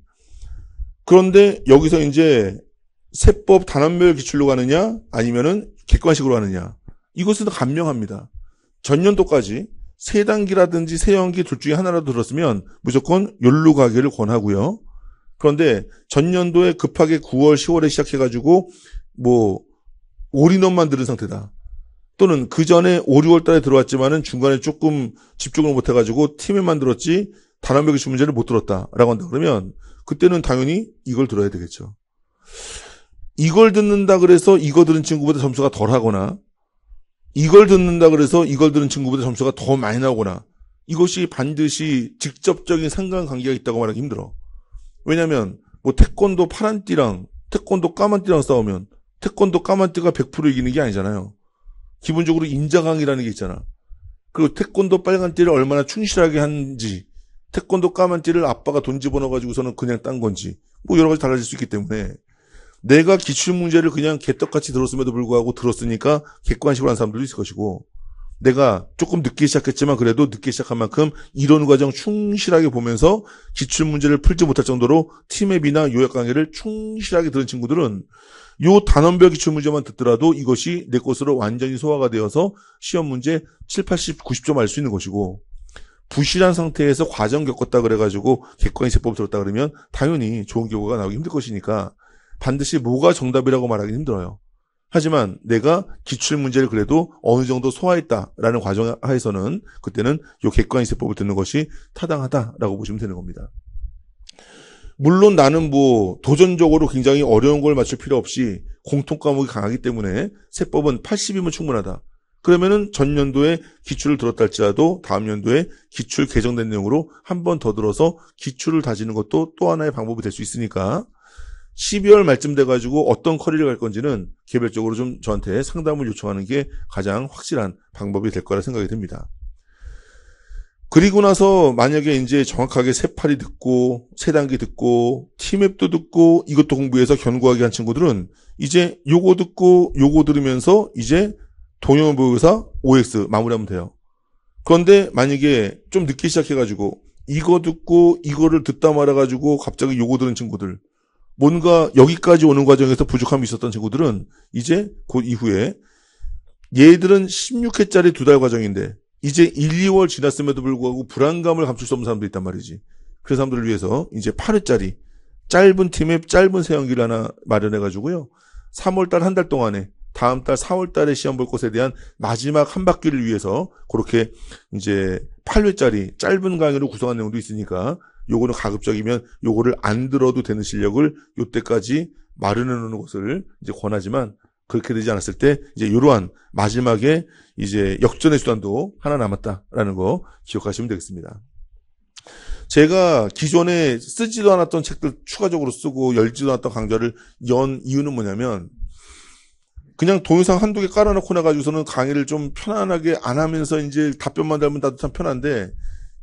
그런데 여기서 이제 세법 단원별 기출로 가느냐, 아니면은 객관식으로 가느냐. 이것은 간명합니다. 전년도까지 세 단기라든지 세 연기 둘 중에 하나라도 들었으면 무조건 연로 가기를 권하고요. 그런데 전년도에 급하게 9월, 10월에 시작해가지고 올인원만 들은 상태다. 또는 그 전에 5, 6월 달에 들어왔지만은 중간에 조금 집중을 못해가지고 팀에만 들었지 단원별 기출 문제를 못 들었다라고 한다. 그러면 그때는 당연히 이걸 들어야 되겠죠. 이걸 듣는다 그래서 이거 들은 친구보다 점수가 덜 하거나 이걸 듣는다 그래서 이걸 들은 친구보다 점수가 더 많이 나오거나 이것이 반드시 직접적인 상관관계가 있다고 말하기 힘들어. 왜냐하면 태권도 파란띠랑 태권도 까만띠랑 싸우면 태권도 까만띠가 100% 이기는 게 아니잖아요. 기본적으로 인자강이라는 게 있잖아. 그리고 태권도 빨간띠를 얼마나 충실하게 하는지 태권도 까만띠를 아빠가 돈 집어넣어가지고서는 그냥 딴 건지 여러 가지 달라질 수 있기 때문에 내가 기출문제를 그냥 개떡같이 들었음에도 불구하고 들었으니까 객관식으로 한 사람들도 있을 것이고 내가 조금 늦게 시작했지만 그래도 늦게 시작한 만큼 이론 과정 충실하게 보면서 기출문제를 풀지 못할 정도로 티맵이나 요약 강의를 충실하게 들은 친구들은 요 단원별 기출문제만 듣더라도 이것이 내 것으로 완전히 소화가 되어서 시험 문제 7, 80, 90점 알 수 있는 것이고 부실한 상태에서 과정 겪었다 그래가지고 객관식 세법 들었다 그러면 당연히 좋은 결과가 나오기 힘들 것이니까 반드시 뭐가 정답이라고 말하기 힘들어요. 하지만 내가 기출문제를 그래도 어느 정도 소화했다라는 과정 하에서는 그때는 요 객관식 세법을 듣는 것이 타당하다라고 보시면 되는 겁니다. 물론 나는 도전적으로 굉장히 어려운 걸 맞출 필요 없이 공통 과목이 강하기 때문에 세법은 80이면 충분하다. 그러면은 전년도에 기출을 들었다 할지라도 다음 연도에 기출 개정된 내용으로 한 번 더 들어서 기출을 다지는 것도 또 하나의 방법이 될 수 있으니까 12월 말쯤 돼가지고 어떤 커리를 갈 건지는 개별적으로 좀 저한테 상담을 요청하는 게 가장 확실한 방법이 될 거라 생각이 듭니다. 그리고 나서 만약에 이제 정확하게 세 파리 듣고 세 단계 듣고 티맵도 듣고 이것도 공부해서 견고하게 한 친구들은 이제 요거 듣고 요거 들으면서 이제 동영보교사 OX 마무리하면 돼요. 그런데 만약에 좀 늦게 시작해가지고 이거 듣고 이거를 듣다 말아가지고 갑자기 요거 들은 친구들 뭔가 여기까지 오는 과정에서 부족함이 있었던 친구들은 이제 그 이후에 얘들은 16회짜리 2달 과정인데 이제 1, 2월 지났음에도 불구하고 불안감을 감출 수 없는 사람들이 있단 말이지. 그 사람들을 위해서 이제 8회짜리 짧은 팀에 짧은 세연기를 하나 마련해가지고요. 3월달 한 달 동안에 다음 달 4월달에 시험 볼 것에 대한 마지막 한 바퀴를 위해서 그렇게 이제 8회짜리 짧은 강의로 구성한 내용도 있으니까 요거는 가급적이면 요거를 안 들어도 되는 실력을 요때까지 마련해 놓는 것을 이제 권하지만 그렇게 되지 않았을 때 이제 이러한 마지막에 이제 역전의 수단도 하나 남았다라는 거 기억하시면 되겠습니다. 제가 기존에 쓰지도 않았던 책들 추가적으로 쓰고 열지도 않았던 강좌를 연 이유는 뭐냐면 그냥 동영상 한두 개 깔아놓고 나가지고서는 강의를 좀 편안하게 안 하면서 이제 답변만 달면 나도 참 편한데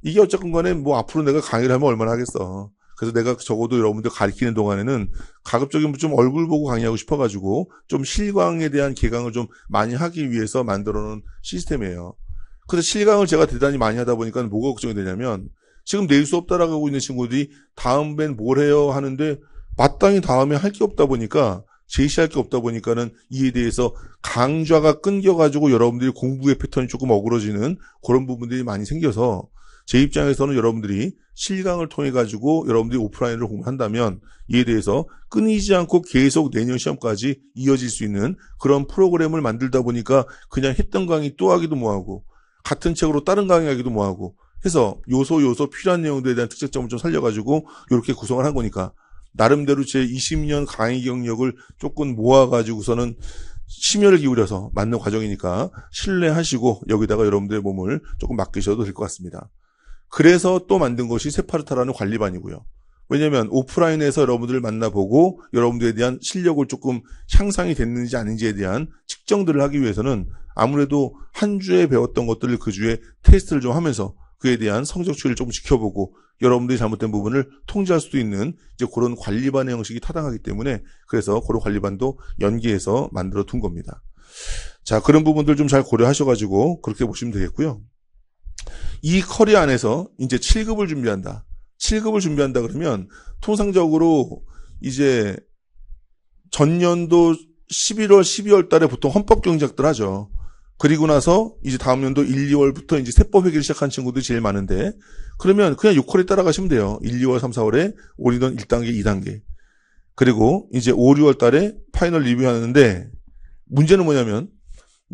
이게 어쨌건 간에 앞으로 내가 강의를 하면 얼마나 하겠어. 그래서 내가 적어도 여러분들 가르치는 동안에는 가급적이면 좀 얼굴 보고 강의하고 싶어가지고 좀 실강에 대한 개강을 좀 많이 하기 위해서 만들어 놓은 시스템이에요. 그래서 실강을 제가 대단히 많이 하다 보니까 뭐가 걱정이 되냐면 지금 내일 수업 따라가고 있는 친구들이 다음 밴 뭘 해요 하는데 마땅히 다음에 할 게 없다 보니까 제시할 게 없다 보니까는 이에 대해서 강좌가 끊겨가지고 여러분들이 공부의 패턴이 조금 어그러지는 그런 부분들이 많이 생겨서 제 입장에서는 여러분들이 실강을 통해 가지고 여러분들이 오프라인으로 공부한다면 이에 대해서 끊이지 않고 계속 내년 시험까지 이어질 수 있는 그런 프로그램을 만들다 보니까 그냥 했던 강의 또 하기도 뭐하고 같은 책으로 다른 강의 하기도 뭐하고 해서 요소 필요한 내용들에 대한 특색점을 좀 살려가지고 이렇게 구성을 한 거니까 나름대로 제 20년 강의 경력을 조금 모아가지고서는 심혈을 기울여서 만든 과정이니까 신뢰하시고 여기다가 여러분들의 몸을 조금 맡기셔도 될 것 같습니다. 그래서 또 만든 것이 세파르타라는 관리반이고요. 왜냐하면 오프라인에서 여러분들을 만나보고 여러분들에 대한 실력을 조금 향상이 됐는지 아닌지에 대한 측정들을 하기 위해서는 아무래도 한 주에 배웠던 것들을 그 주에 테스트를 좀 하면서 그에 대한 성적 추이를 조금 지켜보고 여러분들이 잘못된 부분을 통제할 수도 있는 이제 그런 관리반의 형식이 타당하기 때문에 그래서 그런 관리반도 연계해서 만들어 둔 겁니다. 자, 그런 부분들 좀 잘 고려하셔가지고 그렇게 보시면 되겠고요. 이 커리 안에서 이제 7급을 준비한다. 7급을 준비한다 그러면 통상적으로 이제 전년도 11월, 12월 달에 보통 헌법경제학들 하죠. 그리고 나서 이제 다음 연도 1, 2월부터 이제 세법 회계를 시작한 친구들이 제일 많은데, 그러면 그냥 요컬에 따라가시면 돼요. 1, 2월, 3, 4월에 올인원 1단계, 2단계. 그리고 이제 5, 6월 달에 파이널 리뷰하는데, 문제는 뭐냐면,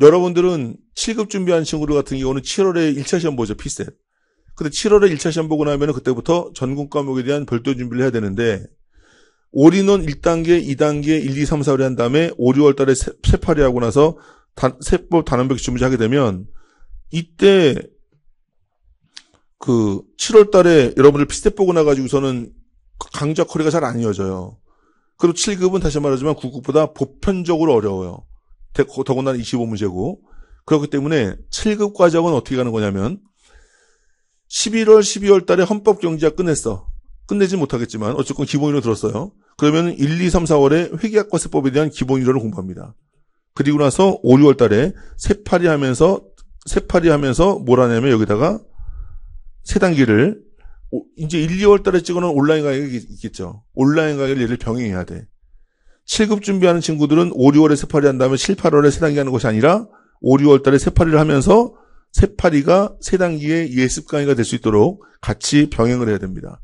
여러분들은 7급 준비하는 친구들 같은 경우는 7월에 1차 시험 보죠, 피셋. 근데 7월에 1차 시험 보고 나면 그때부터 전공 과목에 대한 별도 준비를 해야 되는데, 올인원 1단계, 2단계, 1, 2, 3, 4월에 한 다음에 5, 6월 달에 세파리 하고 나서 세법 단원백 준비를 하게 되면, 이때 그 7월 달에 여러분들 피셋 보고 나가지고서는 강좌 커리가 잘 안 이어져요. 그리고 7급은 다시 말하지만 9급보다 보편적으로 어려워요. 더군다나 25문제고. 그렇기 때문에 7급 과정은 어떻게 가는 거냐면 11월, 12월 달에 헌법경제학 끝냈어. 끝내지 못하겠지만 어쨌건 기본이론 들었어요. 그러면 1, 2, 3, 4월에 회계학과 세법에 대한 기본이론을 공부합니다. 그리고 나서 5, 6월 달에 세파리 하면서 뭘 하냐면 여기다가 세 단계를 이제 1, 2월 달에 찍어놓은 온라인 강의가 있겠죠. 온라인 강의를 얘를 병행해야 돼. 7급 준비하는 친구들은 5, 6월에 세파리 한 다음에 7, 8월에 세 단계 하는 것이 아니라 5, 6월 달에 세파리를 하면서 세파리가 세 단계의 예습 강의가 될 수 있도록 같이 병행을 해야 됩니다.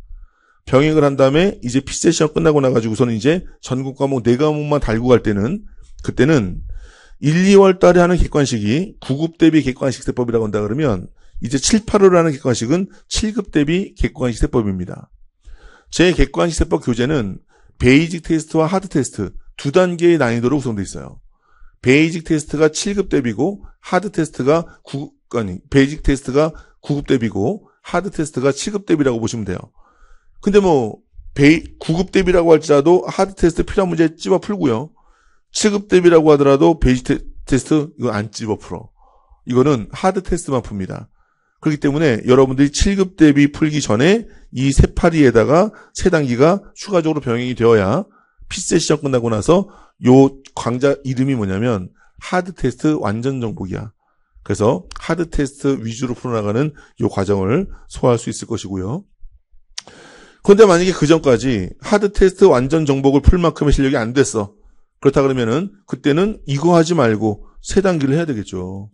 병행을 한 다음에 이제 피셋 시험 끝나고 나가지고서는 이제 전국 과목 4과목만 달고 갈 때는 그때는 1, 2월 달에 하는 객관식이 9급 대비 객관식 세법이라고 한다 그러면 이제 7, 8월에 하는 객관식은 7급 대비 객관식 세법입니다. 제 객관식 세법 교재는 베이직 테스트와 하드 테스트 두 단계의 난이도로 구성되어 있어요. 베이직 테스트가 7급 대비고 하드 테스트가 베이직 테스트가 9급 대비고 하드 테스트가 7급 대비라고 보시면 돼요. 근데 9급 대비라고 할지라도 하드 테스트 필요한 문제 찝어 풀고요. 7급 대비라고 하더라도 베이직 테스트 이거 안 찝어 풀어. 이거는 하드 테스트만 풉니다. 그렇기 때문에 여러분들이 7급 대비 풀기 전에 이 세파리에다가 세 단계가 추가적으로 병행이 되어야 피셋 시험 끝나고 나서 요 강좌 이름이 뭐냐면 하드 테스트 완전 정복이야. 그래서 하드 테스트 위주로 풀어나가는 요 과정을 소화할 수 있을 것이고요. 그런데 만약에 그 전까지 하드 테스트 완전 정복을 풀 만큼의 실력이 안 됐어. 그렇다 그러면은 그때는 이거 하지 말고 세 단계를 해야 되겠죠.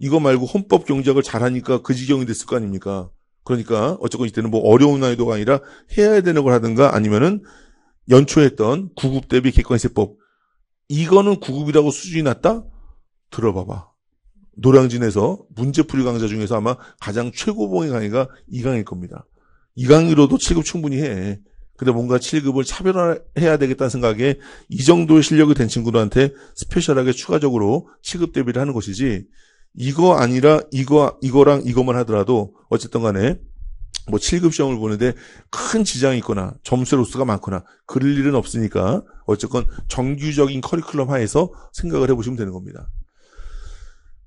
이거 말고 헌법 경제학을 잘하니까 그 지경이 됐을 거 아닙니까? 그러니까 어쨌건 이때는 어려운 난이도가 아니라 해야 되는 걸 하든가 아니면은 연초에 했던 9급 대비 객관세법 이거는 9급이라고 수준이 낮다? 들어봐봐. 노량진에서 문제풀이 강좌 중에서 아마 가장 최고봉의 강의가 이 강의일 겁니다. 이 강의로도 7급 충분히 해. 근데 뭔가 7급을 차별화해야 되겠다는 생각에 이 정도의 실력이 된 친구들한테 스페셜하게 추가적으로 7급 대비를 하는 것이지 이거 아니라 이거랑 이거만 하더라도 어쨌든 간에 7급 시험을 보는데 큰 지장이 있거나 점수의 로스가 많거나 그럴 일은 없으니까 어쨌건 정규적인 커리큘럼 하에서 생각을 해보시면 되는 겁니다.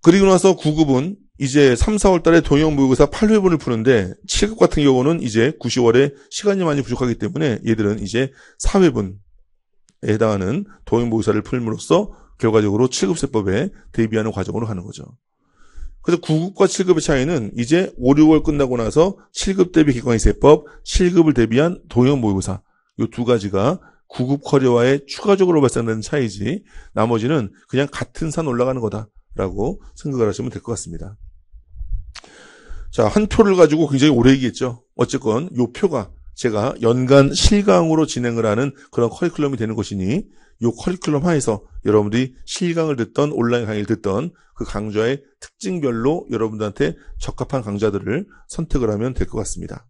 그리고 나서 9급은 이제 3, 4월 달에 동영모의고사 8회분을 푸는데 7급 같은 경우는 이제 9, 10월에 시간이 많이 부족하기 때문에 얘들은 이제 4회분에 해당하는 동영모의고사를 풀므로써 결과적으로 7급 세법에 대비하는 과정으로 가는 거죠. 그래서 9급과 7급의 차이는 이제 5, 6월 끝나고 나서 7급 대비 객관식 세법, 7급을 대비한 동영 모의고사 이 두 가지가 9급 커리어와의 추가적으로 발생되는 차이지 나머지는 그냥 같은 산 올라가는 거다라고 생각을 하시면 될 것 같습니다. 자, 한 표를 가지고 굉장히 오래 얘기했죠. 어쨌건 이 표가 제가 연간 실강으로 진행을 하는 그런 커리큘럼이 되는 것이니 이 커리큘럼 하에서 여러분들이 실강을 듣던 온라인 강의를 듣던 그 강좌의 특징별로 여러분들한테 적합한 강좌들을 선택을 하면 될 것 같습니다.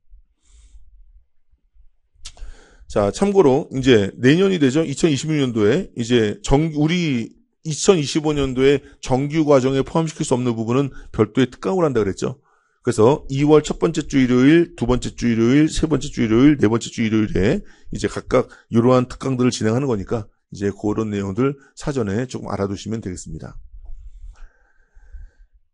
자, 참고로 이제 내년이 되죠. 2026년도에 이제 우리 2025년도에 정규 과정에 포함시킬 수 없는 부분은 별도의 특강을 한다 그랬죠. 그래서 2월 첫 번째 주 일요일, 두 번째 주 일요일, 세 번째 주 일요일, 네 번째 주 일요일에 이제 각각 이러한 특강들을 진행하는 거니까 이제 그런 내용들 사전에 조금 알아두시면 되겠습니다.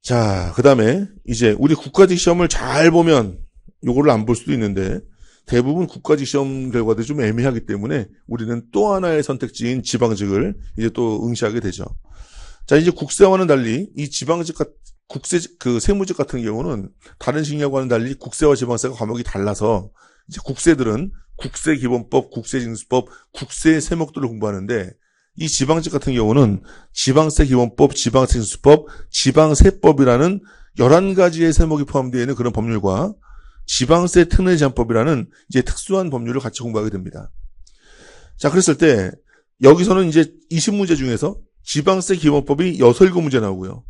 자, 그 다음에 이제 우리 국가직 시험을 잘 보면 요거를 안 볼 수도 있는데 대부분 국가직 시험 결과들이 좀 애매하기 때문에 우리는 또 하나의 선택지인 지방직을 이제 또 응시하게 되죠. 자, 이제 국세와는 달리 이 지방직 세무직 같은 경우는 다른 직역과는 달리 국세와 지방세가 과목이 달라서 이제 국세들은 국세기본법, 국세징수법, 국세 세목들을 공부하는데 이 지방직 같은 경우는 지방세 기본법, 지방세 징수법, 지방세법이라는 11가지의 세목이 포함되어 있는 그런 법률과 지방세 특례 제한법이라는 이제 특수한 법률을 같이 공부하게 됩니다. 자, 그랬을 때 여기서는 이제 20문제 중에서 지방세 기본법이 6-7문제 나오고요.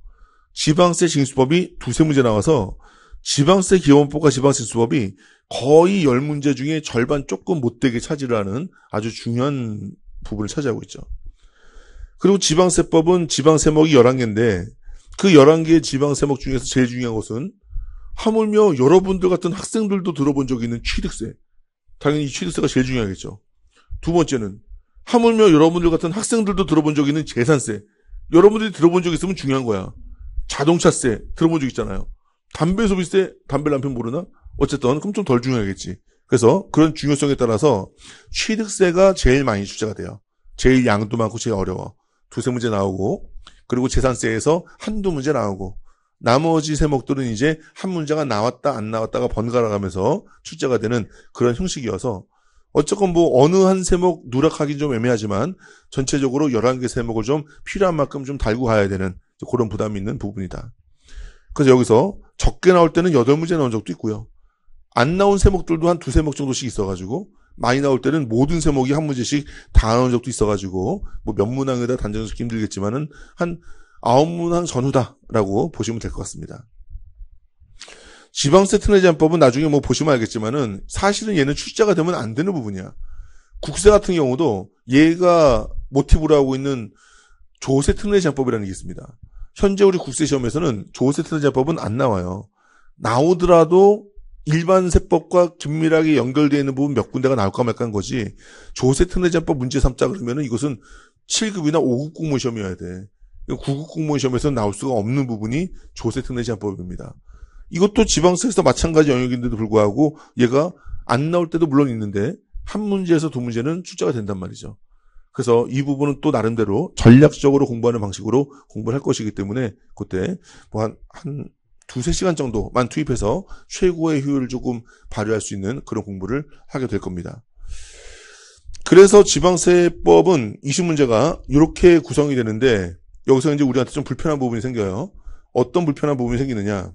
지방세 징수법이 2-3문제 나와서 지방세 기본법과 지방세 징수법이 거의 10문제 중에 절반 조금 못되게 차지를 하는 아주 중요한 부분을 차지하고 있죠. 그리고 지방세법은 지방세목이 11개인데 그 11개의 지방세목 중에서 제일 중요한 것은 하물며 여러분들 같은 학생들도 들어본 적이 있는 취득세. 당연히 취득세가 제일 중요하겠죠. 두 번째는 하물며 여러분들 같은 학생들도 들어본 적이 있는 재산세. 여러분들이 들어본 적 있으면 중요한 거야. 자동차세 들어본 적 있잖아요. 담배 소비세, 담배 남편 모르나? 어쨌든 그럼 좀 덜 중요하겠지. 그래서 그런 중요성에 따라서 취득세가 제일 많이 출제가 돼요. 제일 양도 많고 제일 어려워. 2-3문제 나오고 그리고 재산세에서 한두 문제 나오고 나머지 세목들은 이제 한 문제가 나왔다 안 나왔다가 번갈아 가면서 출제가 되는 그런 형식이어서 어쨌건 뭐 어느 한 세목 누락하기 좀 애매하지만 전체적으로 11개 세목을 좀 필요한 만큼 좀 달고 가야 되는 그런 부담이 있는 부분이다. 그래서 여기서 적게 나올 때는 8문제 나온 적도 있고요. 안 나온 세목들도 한 2-3목 정도씩 있어가지고 많이 나올 때는 모든 세목이 한 문제씩 다 나온 적도 있어가지고 뭐 몇 문항에다 단정짓기 힘들겠지만은 한 9문항 전후다라고 보시면 될 것 같습니다. 지방세 특례 제한법은 나중에 뭐 보시면 알겠지만은 사실은 얘는 출제가 되면 안 되는 부분이야. 국세 같은 경우도 얘가 모티브로 하고 있는 조세 특례 제한법이라는 게 있습니다. 현재 우리 국세 시험에서는 조세 특례 제한법은 안 나와요. 나오더라도 일반 세법과 긴밀하게 연결되어 있는 부분 몇 군데가 나올까 말까한 거지. 조세 특례 제한법 문제 삼자 그러면은 이것은 7급이나 5급 공무원 시험이어야 돼. 9급 공무원 시험에서는 나올 수가 없는 부분이 조세 특례 제한법입니다. 이것도 지방세에서 마찬가지 영역인데도 불구하고 얘가 안 나올 때도 물론 있는데 한 문제에서 2문제는 출제가 된단 말이죠. 그래서 이 부분은 또 나름대로 전략적으로 공부하는 방식으로 공부를 할 것이기 때문에 그때 뭐 한 2-3시간 정도만 투입해서 최고의 효율을 조금 발휘할 수 있는 그런 공부를 하게 될 겁니다. 그래서 지방세법은 20문제가 이렇게 구성이 되는데 여기서 이제 우리한테 좀 불편한 부분이 생겨요. 어떤 불편한 부분이 생기느냐?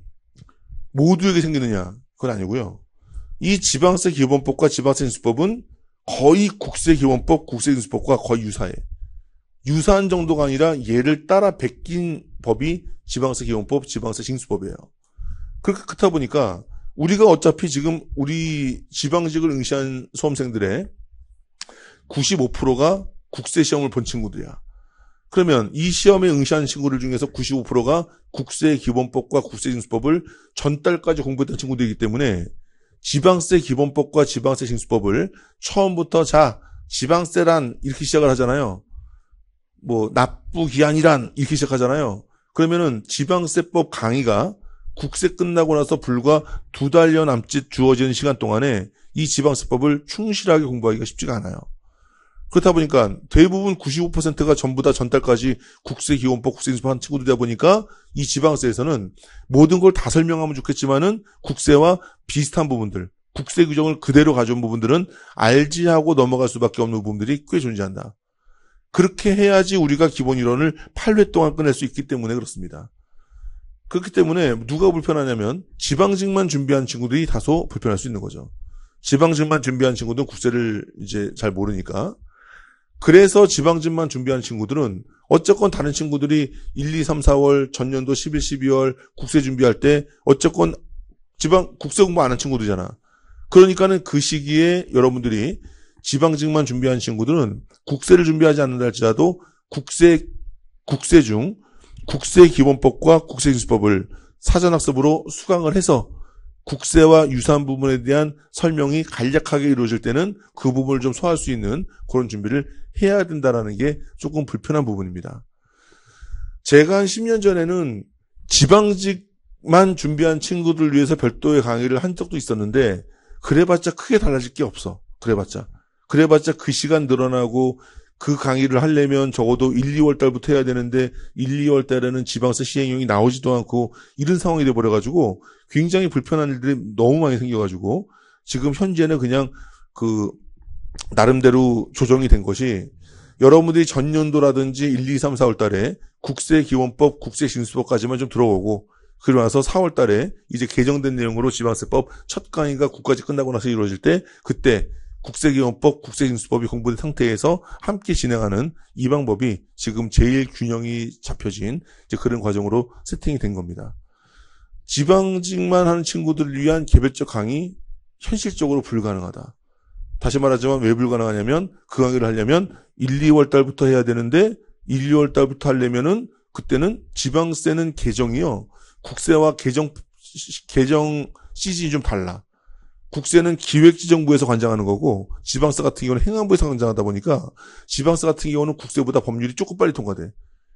모두에게 생기느냐? 그건 아니고요. 이 지방세 기본법과 지방세 징수법은 거의 국세 기본법, 국세 징수법과 거의 유사해. 유사한 정도가 아니라 얘를 따라 베낀 법이 지방세 기본법, 지방세 징수법이에요. 그렇다 보니까 우리가 어차피 지금 우리 지방직을 응시한 수험생들의 95%가 국세 시험을 본 친구들이야. 그러면 이 시험에 응시한 친구들 중에서 95%가 국세 기본법과 국세 징수법을 전달까지 공부했던 친구들이기 때문에 지방세 기본법과 지방세 징수법을 처음부터 자 지방세란 이렇게 시작을 하잖아요. 뭐 납부기한이란 이렇게 시작하잖아요. 그러면은 지방세법 강의가 국세 끝나고 나서 불과 2달여 남짓 주어지는 시간 동안에 이 지방세법을 충실하게 공부하기가 쉽지가 않아요. 그렇다 보니까 대부분 95%가 전부 다 전달까지 국세 기본법, 국세 징수법 한 친구들이다 보니까 이 지방세에서는 모든 걸 다 설명하면 좋겠지만은 국세와 비슷한 부분들, 국세 규정을 그대로 가져온 부분들은 알지 하고 넘어갈 수밖에 없는 부분들이 꽤 존재한다. 그렇게 해야지 우리가 기본 이론을 8회 동안 끝낼 수 있기 때문에 그렇습니다. 그렇기 때문에 누가 불편하냐면 지방직만 준비한 친구들이 다소 불편할 수 있는 거죠. 지방직만 준비한 친구들은 국세를 이제 잘 모르니까. 그래서 지방직만 준비한 친구들은 어쨌건 다른 친구들이 1, 2, 3, 4월 전년도 11, 12월 국세 준비할 때 어쨌건 지방 국세 공부 안 한 친구들이잖아. 그러니까는 그 시기에 여러분들이 지방직만 준비한 친구들은 국세를 준비하지 않는다 할지라도 국세 중 국세 기본법과 국세 징수법을 사전학습으로 수강을 해서 국세와 유사한 부분에 대한 설명이 간략하게 이루어질 때는 그 부분을 좀 소화할 수 있는 그런 준비를 해야 된다라는 게 조금 불편한 부분입니다. 제가 한 10년 전에는 지방직만 준비한 친구들 위해서 별도의 강의를 한 적도 있었는데 그래봤자 크게 달라질 게 없어. 그래봤자 그 시간 늘어나고 그 강의를 하려면 적어도 1, 2월 달부터 해야 되는데 1, 2월 달에는 지방세 시행령이 나오지도 않고 이런 상황이 돼버려가지고 굉장히 불편한 일들이 너무 많이 생겨가지고 지금 현재는 그냥 그 나름대로 조정이 된 것이 여러분들이 전년도라든지 1, 2, 3, 4월 달에 국세기원법, 국세징수법까지만 좀 들어오고 그러고 나서 4월 달에 이제 개정된 내용으로 지방세법 첫 강의가 국가직 끝나고 나서 이루어질 때 그때 국세기원법, 국세징수법이 공부된 상태에서 함께 진행하는 이 방법이 지금 제일 균형이 잡혀진 이제 그런 과정으로 세팅이 된 겁니다. 지방직만 하는 친구들을 위한 개별적 강의 현실적으로 불가능하다. 다시 말하자면 왜 불가능하냐면 그 강의를 하려면 1, 2월 달부터 해야 되는데 1, 2월 달부터 하려면은 그때는 지방세는 개정이요. 국세와 개정 시즌이 좀 달라. 국세는 기획지정부에서 관장하는 거고 지방세 같은 경우는 행안부에서 관장하다 보니까 지방세 같은 경우는 국세보다 법률이 조금 빨리 통과돼.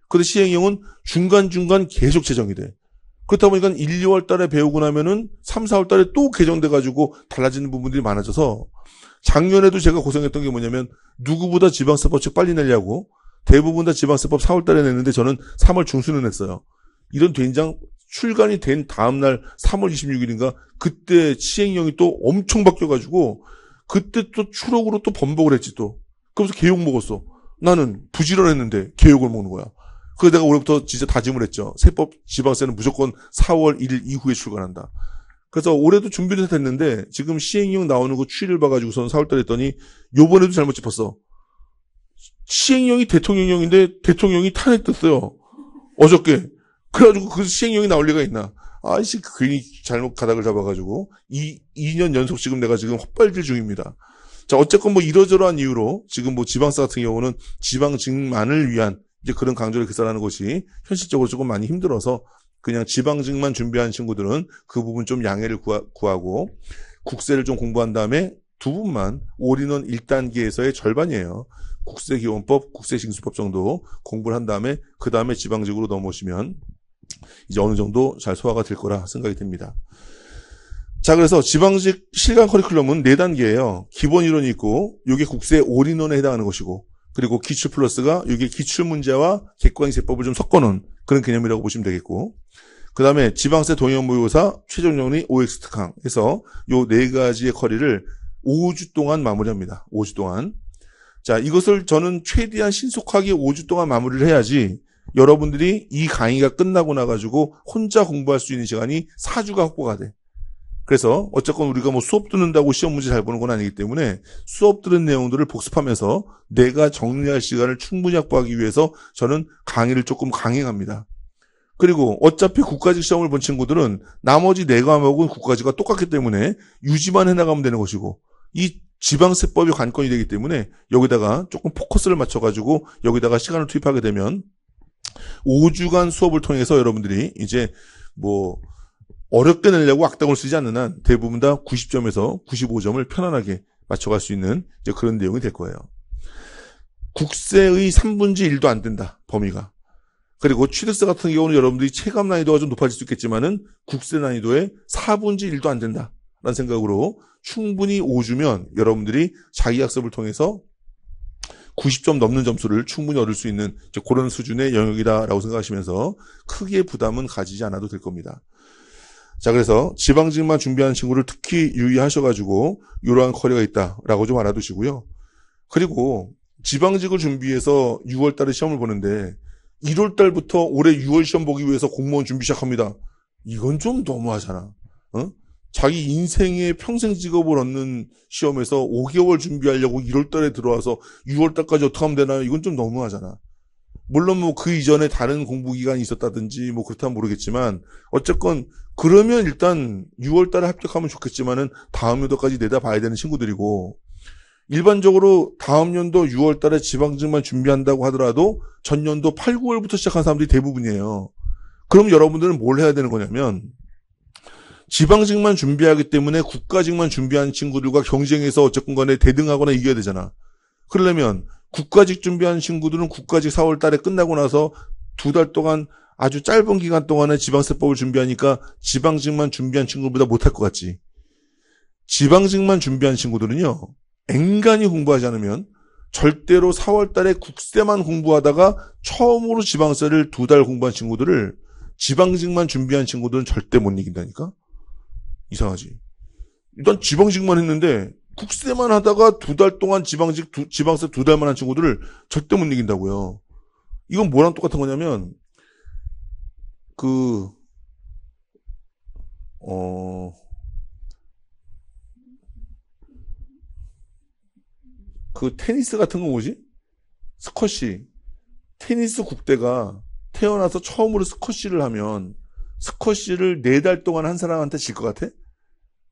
그런데 시행령은 중간중간 계속 제정이 돼. 그렇다 보니까 1, 2월 달에 배우고 나면은 3, 4월 달에 또 개정돼가지고 달라지는 부분들이 많아져서 작년에도 제가 고생했던 게 뭐냐면 누구보다 지방세법 책 빨리 내려고 대부분 다 지방세법 4월 달에 냈는데 저는 3월 중순에 냈어요. 이런 된장 출간이 된 다음날 3월 26일인가 그때 시행령이 또 엄청 바뀌어가지고 그때 또 추록으로 또 번복을 했지 또. 그러면서 개욕 먹었어. 나는 부지런했는데 개욕을 먹는 거야. 그래서 내가 올해부터 진짜 다짐을 했죠. 세법 지방세는 무조건 4월 1일 이후에 출간한다. 그래서 올해도 준비를 했는데 지금 시행령 나오는 거 추이를 봐가지고서는 4월 달에 했더니 요번에도 잘못 짚었어. 시행령이 대통령령인데 대통령이 탄핵됐어요. 어저께. 그래가지고 그 시행령이 나올 리가 있나. 아이씨 괜히 잘못 가닥을 잡아가지고 2년 연속 지금 내가 지금 헛발질 중입니다. 자 어쨌건 뭐 이러저러한 이유로 지금 뭐 지방세 같은 경우는 지방직만을 위한 이제 그런 강조를 개설하는 것이 현실적으로 조금 많이 힘들어서 그냥 지방직만 준비한 친구들은 그 부분 좀 양해를 구하고 국세를 좀 공부한 다음에 두 분만 올인원 1단계에서의 절반이에요. 국세기원법, 국세징수법 정도 공부를 한 다음에 그 다음에 지방직으로 넘어오시면 이제 어느 정도 잘 소화가 될 거라 생각이 듭니다. 자, 그래서 지방직 실강 커리큘럼은 4단계예요. 기본 이론이 있고 이게 국세 올인원에 해당하는 것이고 그리고 기출 플러스가 이게 기출 문제와 객관세법을 좀 섞어놓은 그런 개념이라고 보시면 되겠고 그 다음에 지방세 동의원 모의고사 최종정리 OX 특강 해서 요 4가지의 커리를 5주 동안 마무리합니다. 5주 동안. 자, 이것을 저는 최대한 신속하게 5주 동안 마무리를 해야지 여러분들이 이 강의가 끝나고 나가지고 혼자 공부할 수 있는 시간이 4주가 확보가 돼. 그래서 어쨌건 우리가 뭐 수업 듣는다고 시험 문제 잘 보는 건 아니기 때문에 수업 들은 내용들을 복습하면서 내가 정리할 시간을 충분히 확보하기 위해서 저는 강의를 조금 강행합니다. 그리고 어차피 국가직 시험을 본 친구들은 나머지 4과목은 국가직과 똑같기 때문에 유지만 해나가면 되는 것이고 이 지방세법이 관건이 되기 때문에 여기다가 조금 포커스를 맞춰가지고 여기다가 시간을 투입하게 되면 5주간 수업을 통해서 여러분들이 이제 뭐 어렵게 내려고 악당을 쓰지 않는 한 대부분 다 90점에서 95점을 편안하게 맞춰갈 수 있는 이제 그런 내용이 될 거예요. 국세의 3분의 1도 안 된다, 범위가. 그리고 취득세 같은 경우는 여러분들이 체감 난이도가 좀 높아질 수 있겠지만은 국세 난이도의 4분의 1도 안 된다. 라는 생각으로 충분히 5주면 여러분들이 자기 학습을 통해서 90점 넘는 점수를 충분히 얻을 수 있는 그런 수준의 영역이다라고 생각하시면서 크게 부담은 가지지 않아도 될 겁니다. 자, 그래서 지방직만 준비하는 친구를 특히 유의하셔가지고 이러한 커리가 있다라고 좀 알아두시고요. 그리고 지방직을 준비해서 6월 달에 시험을 보는데 1월 달부터 올해 6월 시험 보기 위해서 공무원 준비 시작합니다. 이건 좀 너무하잖아. 어? 자기 인생의 평생 직업을 얻는 시험에서 5개월 준비하려고 1월 달에 들어와서 6월 달까지 어떻게 하면 되나요? 이건 좀 너무하잖아. 물론 뭐 그 이전에 다른 공부 기간이 있었다든지 뭐 그렇다면 모르겠지만 어쨌건 그러면 일단 6월 달에 합격하면 좋겠지만은 다음 연도까지 내다봐야 되는 친구들이고 일반적으로 다음 연도 6월 달에 지방직만 준비한다고 하더라도 전년도 8, 9월부터 시작한 사람들이 대부분이에요. 그럼 여러분들은 뭘 해야 되는 거냐면 지방직만 준비하기 때문에 국가직만 준비하는 친구들과 경쟁해서 어쨌건 간에 대등하거나 이겨야 되잖아. 그러려면 국가직 준비하는 친구들은 국가직 4월 달에 끝나고 나서 2달 동안 아주 짧은 기간 동안에 지방세법을 준비하니까 지방직만 준비한 친구보다 못할 것 같지. 지방직만 준비한 친구들은요. 앵간히 공부하지 않으면 절대로 4월 달에 국세만 공부하다가 처음으로 지방세를 2달 공부한 친구들을 지방직만 준비한 친구들은 절대 못 이긴다니까? 이상하지. 일단 지방직만 했는데 국세만 하다가 2달 동안 지방세 2달만 한 친구들을 절대 못 이긴다고요. 이건 뭐랑 똑같은 거냐면, 테니스 같은 거 뭐지? 스쿼시. 테니스 국대가 태어나서 처음으로 스쿼시를 하면, 스쿼시를 4달 동안 한 사람한테 질 것 같아?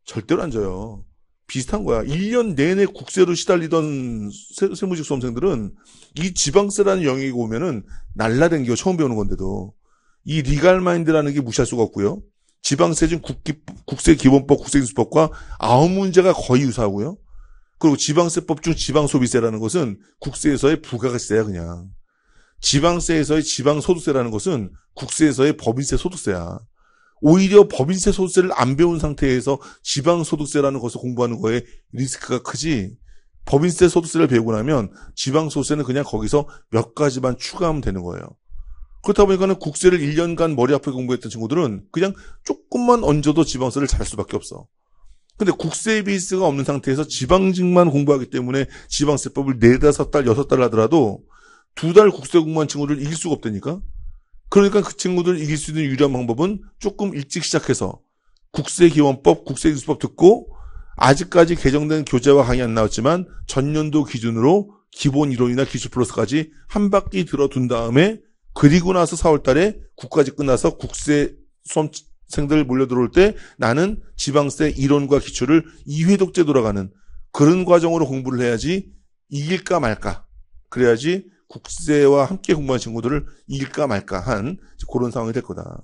절대로 안 져요. 비슷한 거야. 1년 내내 국세로 시달리던 세무직 수험생들은 이 지방세라는 영역이 오면은 날라댕겨 처음 배우는 건데도 이 리갈 마인드라는 게 무시할 수가 없고요. 지방세 중 국세기본법, 국세기술법과 아홉 문제가 거의 유사하고요. 그리고 지방세법 중 지방소비세라는 것은 국세에서의 부가가치세야 그냥. 지방세에서의 지방소득세라는 것은 국세에서의 법인세 소득세야. 오히려 법인세 소득세를 안 배운 상태에서 지방소득세라는 것을 공부하는 거에 리스크가 크지, 법인세 소득세를 배우고 나면 지방소득세는 그냥 거기서 몇 가지만 추가하면 되는 거예요. 그렇다 보니까는 국세를 1년간 머리 아프게 공부했던 친구들은 그냥 조금만 얹어도 지방세를 잘할 수밖에 없어. 근데 국세 베이스가 없는 상태에서 지방직만 공부하기 때문에 지방세법을 4, 5달, 6달 하더라도 2달 국세 공부한 친구들을 이길 수가 없다니까? 그러니까 그 친구들을 이길 수 있는 유리한 방법은 조금 일찍 시작해서 국세기원법, 국세기술법 듣고 아직까지 개정된 교재와 강의 안 나왔지만 전년도 기준으로 기본 이론이나 기출 플러스까지 한 바퀴 들어둔 다음에 그리고 나서 4월 달에 국가직 끝나서 국세 수험생들 몰려 들어올 때 나는 지방세 이론과 기출을 2회 독재 돌아가는 그런 과정으로 공부를 해야지 이길까 말까. 그래야지 국세와 함께 공부한 친구들을 이길까 말까 한 그런 상황이 될 거다.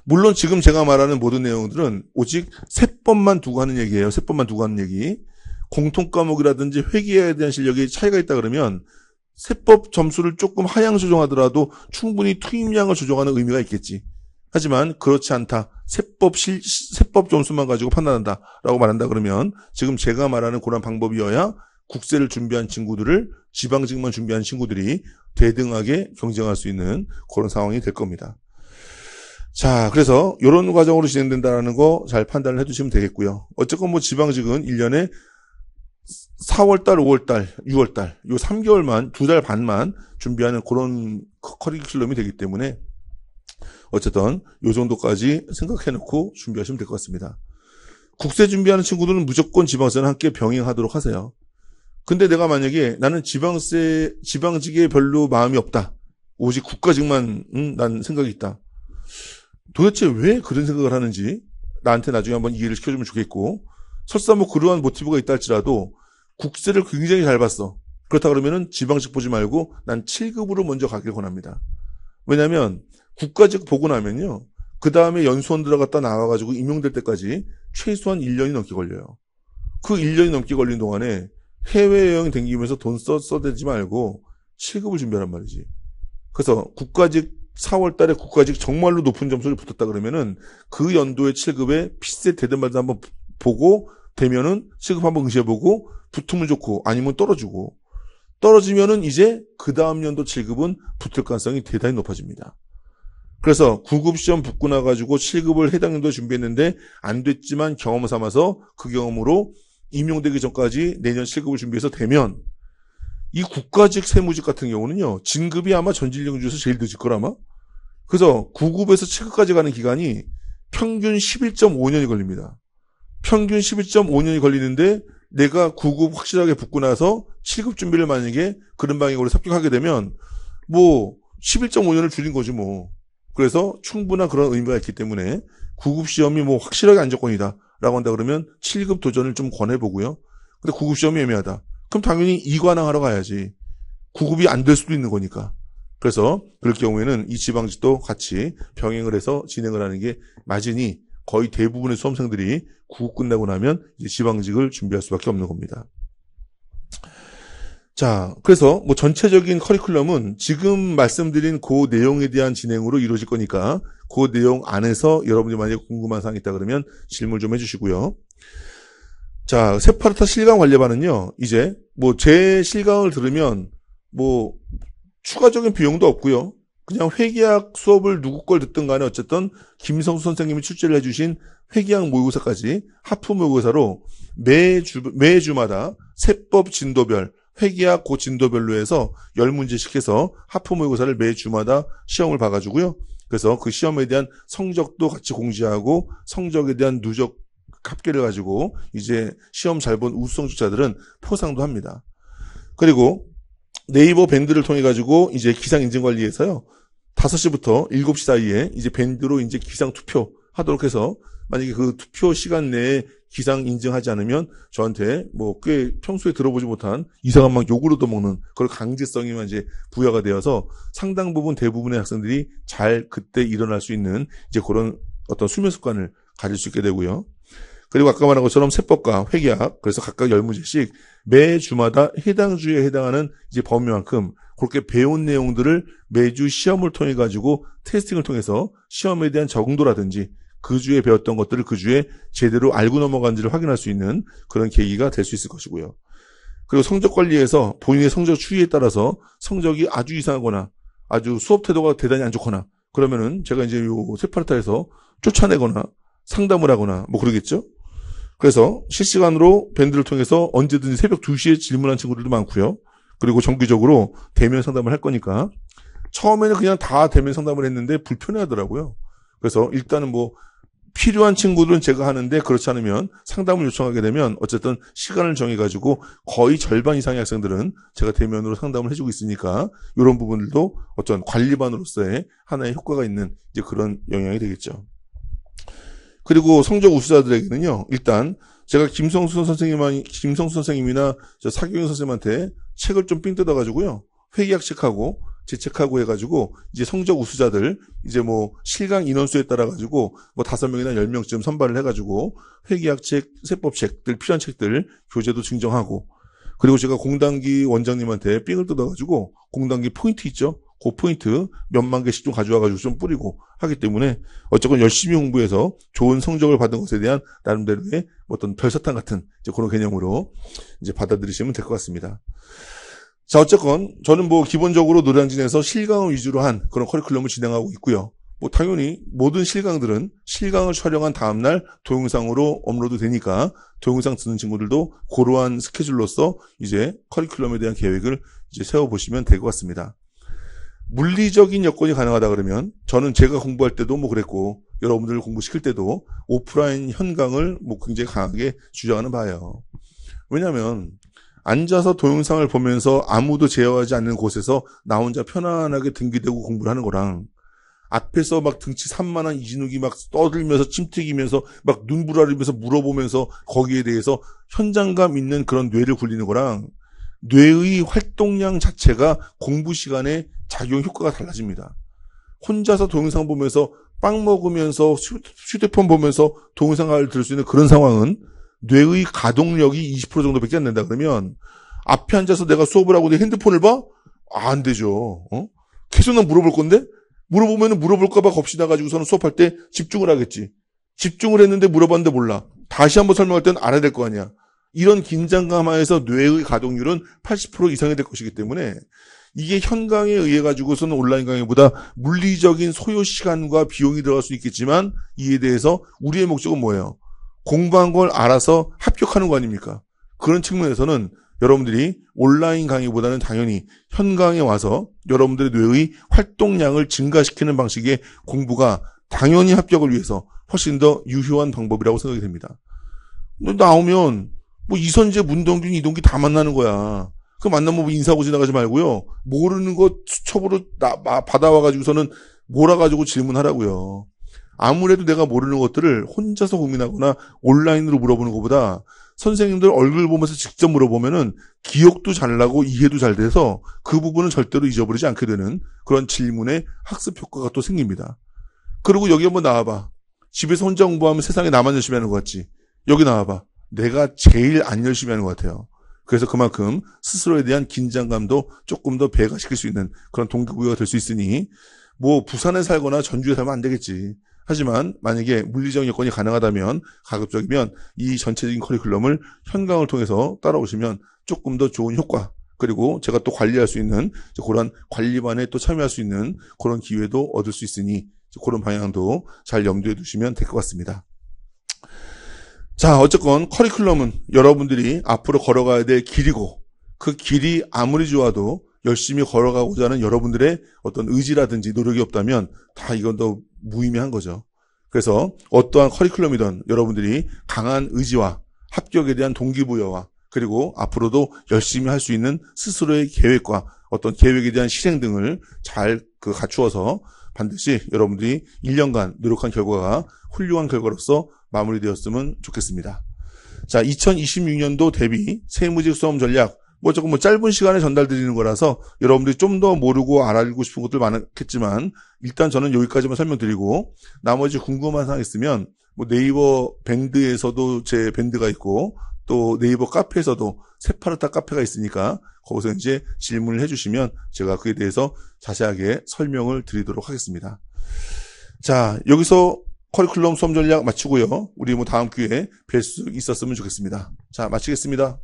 물론 지금 제가 말하는 모든 내용들은 오직 세법만 두고 하는 얘기예요. 세법만 두고 하는 얘기. 공통 과목이라든지 회계에 대한 실력이 차이가 있다 그러면 세법 점수를 조금 하향 조정하더라도 충분히 투입량을 조정하는 의미가 있겠지. 하지만 그렇지 않다. 세법 점수만 가지고 판단한다라고 말한다 그러면 지금 제가 말하는 그런 방법이어야 국세를 준비한 친구들을 지방직만 준비한 친구들이 대등하게 경쟁할 수 있는 그런 상황이 될 겁니다. 자, 그래서 이런 과정으로 진행된다는 거 잘 판단을 해두시면 되겠고요. 어쨌건 뭐 지방직은 1년에 4월달, 5월달, 6월달 요 3개월만 2달 반만 준비하는 그런 커리큘럼이 되기 때문에 어쨌든 요 정도까지 생각해놓고 준비하시면 될 것 같습니다. 국세 준비하는 친구들은 무조건 지방세는 함께 병행하도록 하세요. 근데 내가 만약에 나는 지방직에 별로 마음이 없다. 오직 국가직만 난 생각이 있다. 도대체 왜 그런 생각을 하는지 나한테 나중에 한번 이해를 시켜주면 좋겠고, 설사 뭐 그러한 모티브가 있다 할지라도 국세를 굉장히 잘 봤어. 그렇다 그러면은 지방직 보지 말고 난 7급으로 먼저 가길 권합니다. 왜냐면 국가직 보고 나면요, 그 다음에 연수원 들어갔다 나와가지고 임용될 때까지 최소한 1년이 넘게 걸려요. 그 1년이 넘게 걸린 동안에 해외여행 다니면서 돈 써대지 말고 7급을 준비하란 말이지. 그래서 국가직 4월 달에 국가직 정말로 높은 점수를 붙었다 그러면은 그 연도의 7급에 피세 되든 말든 한번 보고 되면은 7급 한번 응시해보고 붙으면 좋고 아니면 떨어지고, 떨어지면은 이제 그 다음 연도 7급은 붙을 가능성이 대단히 높아집니다. 그래서 9급 시험 붙고 나가지고 7급을 해당 연도에 준비했는데 안 됐지만 경험을 삼아서 그 경험으로 임용되기 전까지 내년 7급을 준비해서 되면 이 국가직 세무직 같은 경우는요, 진급이 아마 전진령 중에서 제일 늦을 걸 아마. 그래서 9급에서 7급까지 가는 기간이 평균 11.5년이 걸립니다. 평균 11.5년이 걸리는데 내가 9급 확실하게 붙고 나서 7급 준비를 만약에 그런 방향으로 삽격하게 되면 뭐 11.5년을 줄인 거지 뭐. 그래서 충분한 그런 의미가 있기 때문에 9급 시험이 뭐 확실하게 안정권이다 라고 한다 그러면 7급 도전을 좀 권해보고요. 근데 9급 시험이 애매하다. 그럼 당연히 이관왕하러 가야지. 9급이 안 될 수도 있는 거니까. 그래서 그럴 경우에는 이 지방직도 같이 병행을 해서 진행을 하는 게 맞으니 거의 대부분의 수험생들이 9급 끝나고 나면 이제 지방직을 준비할 수밖에 없는 겁니다. 자, 그래서 뭐 전체적인 커리큘럼은 지금 말씀드린 그 내용에 대한 진행으로 이루어질 거니까 그 내용 안에서 여러분들이 만약에 궁금한 사항이 있다 그러면 질문 좀 해주시고요. 자, 세파르타 실강 관례반은요, 이제 뭐 제 실강을 들으면 뭐 추가적인 비용도 없고요. 그냥 회계학 수업을 누구 걸 듣든 간에 어쨌든 김성수 선생님이 출제를 해주신 회계학 모의고사까지 하프 모의고사로 매주마다 세법 진도별 회계학 그 진도별로 해서 10문제씩 해서 하프 모의고사를 매주마다 시험을 봐가지고요. 그래서 그 시험에 대한 성적도 같이 공지하고 성적에 대한 누적 합계를 가지고 이제 시험 잘 본 우수성 주자들은 포상도 합니다. 그리고 네이버 밴드를 통해 가지고 이제 기상 인증 관리에서요. 5시부터 7시 사이에 이제 밴드로 이제 기상 투표 하도록 해서 만약에 그 투표 시간 내에 기상 인증하지 않으면 저한테 뭐 꽤 평소에 들어보지 못한 이상한 막 욕으로도 먹는 그런 강제성이만 이제 부여가 되어서 상당 부분 대부분의 학생들이 잘 그때 일어날 수 있는 이제 그런 어떤 수면 습관을 가질 수 있게 되고요. 그리고 아까 말한 것처럼 세법과 회계학 그래서 각각 10문제씩 매 주마다 해당 주에 해당하는 이제 범위만큼 그렇게 배운 내용들을 매주 시험을 통해 가지고 테스팅을 통해서 시험에 대한 적응도라든지 그 주에 배웠던 것들을 그 주에 제대로 알고 넘어간지를 확인할 수 있는 그런 계기가 될 수 있을 것이고요. 그리고 성적 관리에서 본인의 성적 추이에 따라서 성적이 아주 이상하거나 아주 수업 태도가 대단히 안 좋거나 그러면은 제가 이제 요 세파르타에서 쫓아내거나 상담을 하거나 뭐 그러겠죠. 그래서 실시간으로 밴드를 통해서 언제든지 새벽 2시에 질문한 친구들도 많고요. 그리고 정기적으로 대면 상담을 할 거니까 처음에는 그냥 다 대면 상담을 했는데 불편해하더라고요. 그래서 일단은 뭐 필요한 친구들은 제가 하는데 그렇지 않으면 상담을 요청하게 되면 어쨌든 시간을 정해가지고 거의 절반 이상의 학생들은 제가 대면으로 상담을 해주고 있으니까 이런 부분들도 어떤 관리반으로서의 하나의 효과가 있는 이제 그런 영향이 되겠죠. 그리고 성적 우수자들에게는요, 일단 제가 김성수 선생님이나 사교영 선생님한테 책을 좀 삥 뜯어가지고요, 회계학 책하고 제 책하고 해가지고 이제 성적 우수자들 이제 뭐 실강 인원수에 따라 가지고 뭐 5명이나 10명쯤 선발을 해가지고 회계학 책, 세법 책들 필요한 책들 교재도 증정하고 그리고 제가 공단기 원장님한테 삥을 뜯어가지고 공단기 포인트 있죠? 그 포인트 몇만 개씩 좀 가져와가지고 좀 뿌리고 하기 때문에 어쨌건 열심히 공부해서 좋은 성적을 받은 것에 대한 나름대로의 어떤 별사탕 같은 이제 그런 개념으로 이제 받아들이시면 될 것 같습니다. 자, 어쨌건 저는 뭐 기본적으로 노량진에서 실강을 위주로 한 그런 커리큘럼을 진행하고 있고요. 뭐 당연히 모든 실강들은 실강을 촬영한 다음날 동영상으로 업로드 되니까 동영상 듣는 친구들도 그러한 스케줄로서 이제 커리큘럼에 대한 계획을 이제 세워보시면 될 것 같습니다. 물리적인 여건이 가능하다 그러면 저는 제가 공부할 때도 뭐 그랬고 여러분들 공부시킬 때도 오프라인 현강을 뭐 굉장히 강하게 주장하는 바예요. 왜냐하면 앉아서 동영상을 보면서 아무도 제어하지 않는 곳에서 나 혼자 편안하게 등기대고 공부를 하는 거랑 앞에서 막 등치 산만한 이진욱이 막 떠들면서 침튀기면서 막 눈부라리면서 물어보면서 거기에 대해서 현장감 있는 그런 뇌를 굴리는 거랑 뇌의 활동량 자체가 공부 시간에 작용 효과가 달라집니다. 혼자서 동영상 보면서 빵 먹으면서 휴대폰 보면서 동영상을 들을 수 있는 그런 상황은 뇌의 가동력이 20% 정도밖에 안 된다 그러면 앞에 앉아서 내가 수업을 하고 내 핸드폰을 봐? 안 되죠. 계속 난 물어볼 건데 물어보면은 물어볼까봐 겁이 나가지고서는 수업할 때 집중을 하겠지. 집중을 했는데 물어봤는데 몰라. 다시 한번 설명할 때는 알아야 될 거 아니야. 이런 긴장감 하에서 뇌의 가동률은 80% 이상이 될 것이기 때문에 이게 현강에 의해 가지고서는 온라인 강의보다 물리적인 소요 시간과 비용이 들어갈 수 있겠지만 이에 대해서 우리의 목적은 뭐예요? 공부한 걸 알아서 합격하는 거 아닙니까? 그런 측면에서는 여러분들이 온라인 강의보다는 당연히 현강에 와서 여러분들의 뇌의 활동량을 증가시키는 방식의 공부가 당연히 합격을 위해서 훨씬 더 유효한 방법이라고 생각이 됩니다. 나오면 뭐 이선재, 문동균, 이동기 다 만나는 거야. 그 만나면 뭐 인사하고 지나가지 말고요. 모르는 거 수첩으로 받아와가지고서는 몰아가지고 질문하라고요. 아무래도 내가 모르는 것들을 혼자서 고민하거나 온라인으로 물어보는 것보다 선생님들 얼굴 보면서 직접 물어보면은 기억도 잘 나고 이해도 잘 돼서 그 부분은 절대로 잊어버리지 않게 되는 그런 질문의 학습 효과가 또 생깁니다. 그리고 여기 한번 나와봐. 집에서 혼자 공부하면 세상에 나만 열심히 하는 것 같지. 여기 나와봐. 내가 제일 안 열심히 하는 것 같아요. 그래서 그만큼 스스로에 대한 긴장감도 조금 더 배가시킬 수 있는 그런 동기부여가 될 수 있으니 뭐 부산에 살거나 전주에 살면 안 되겠지. 하지만 만약에 물리적 여건이 가능하다면 가급적이면 이 전체적인 커리큘럼을 현강을 통해서 따라오시면 조금 더 좋은 효과 그리고 제가 또 관리할 수 있는 그런 관리반에 또 참여할 수 있는 그런 기회도 얻을 수 있으니 그런 방향도 잘 염두에 두시면 될 것 같습니다. 자, 어쨌건 커리큘럼은 여러분들이 앞으로 걸어가야 될 길이고 그 길이 아무리 좋아도 열심히 걸어가고자 하는 여러분들의 어떤 의지라든지 노력이 없다면 다 이건 더 무의미한 거죠. 그래서 어떠한 커리큘럼이든 여러분들이 강한 의지와 합격에 대한 동기부여와 그리고 앞으로도 열심히 할 수 있는 스스로의 계획과 어떤 계획에 대한 실행 등을 잘 갖추어서 반드시 여러분들이 1년간 노력한 결과가 훌륭한 결과로서 마무리되었으면 좋겠습니다. 자, 2026년도 대비 세무직 수험 전략 조금 짧은 시간에 전달드리는 거라서 여러분들이 좀 더 모르고 알고 싶은 것들 많겠지만 일단 저는 여기까지만 설명드리고 나머지 궁금한 사항 있으면 네이버 밴드에서도 제 밴드가 있고 또 네이버 카페에서도 세파르타 카페가 있으니까 거기서 이제 질문을 해주시면 제가 그에 대해서 자세하게 설명을 드리도록 하겠습니다. 자, 여기서 커리큘럼 수험 전략 마치고요. 우리 다음 기회에 뵐 수 있었으면 좋겠습니다. 자, 마치겠습니다.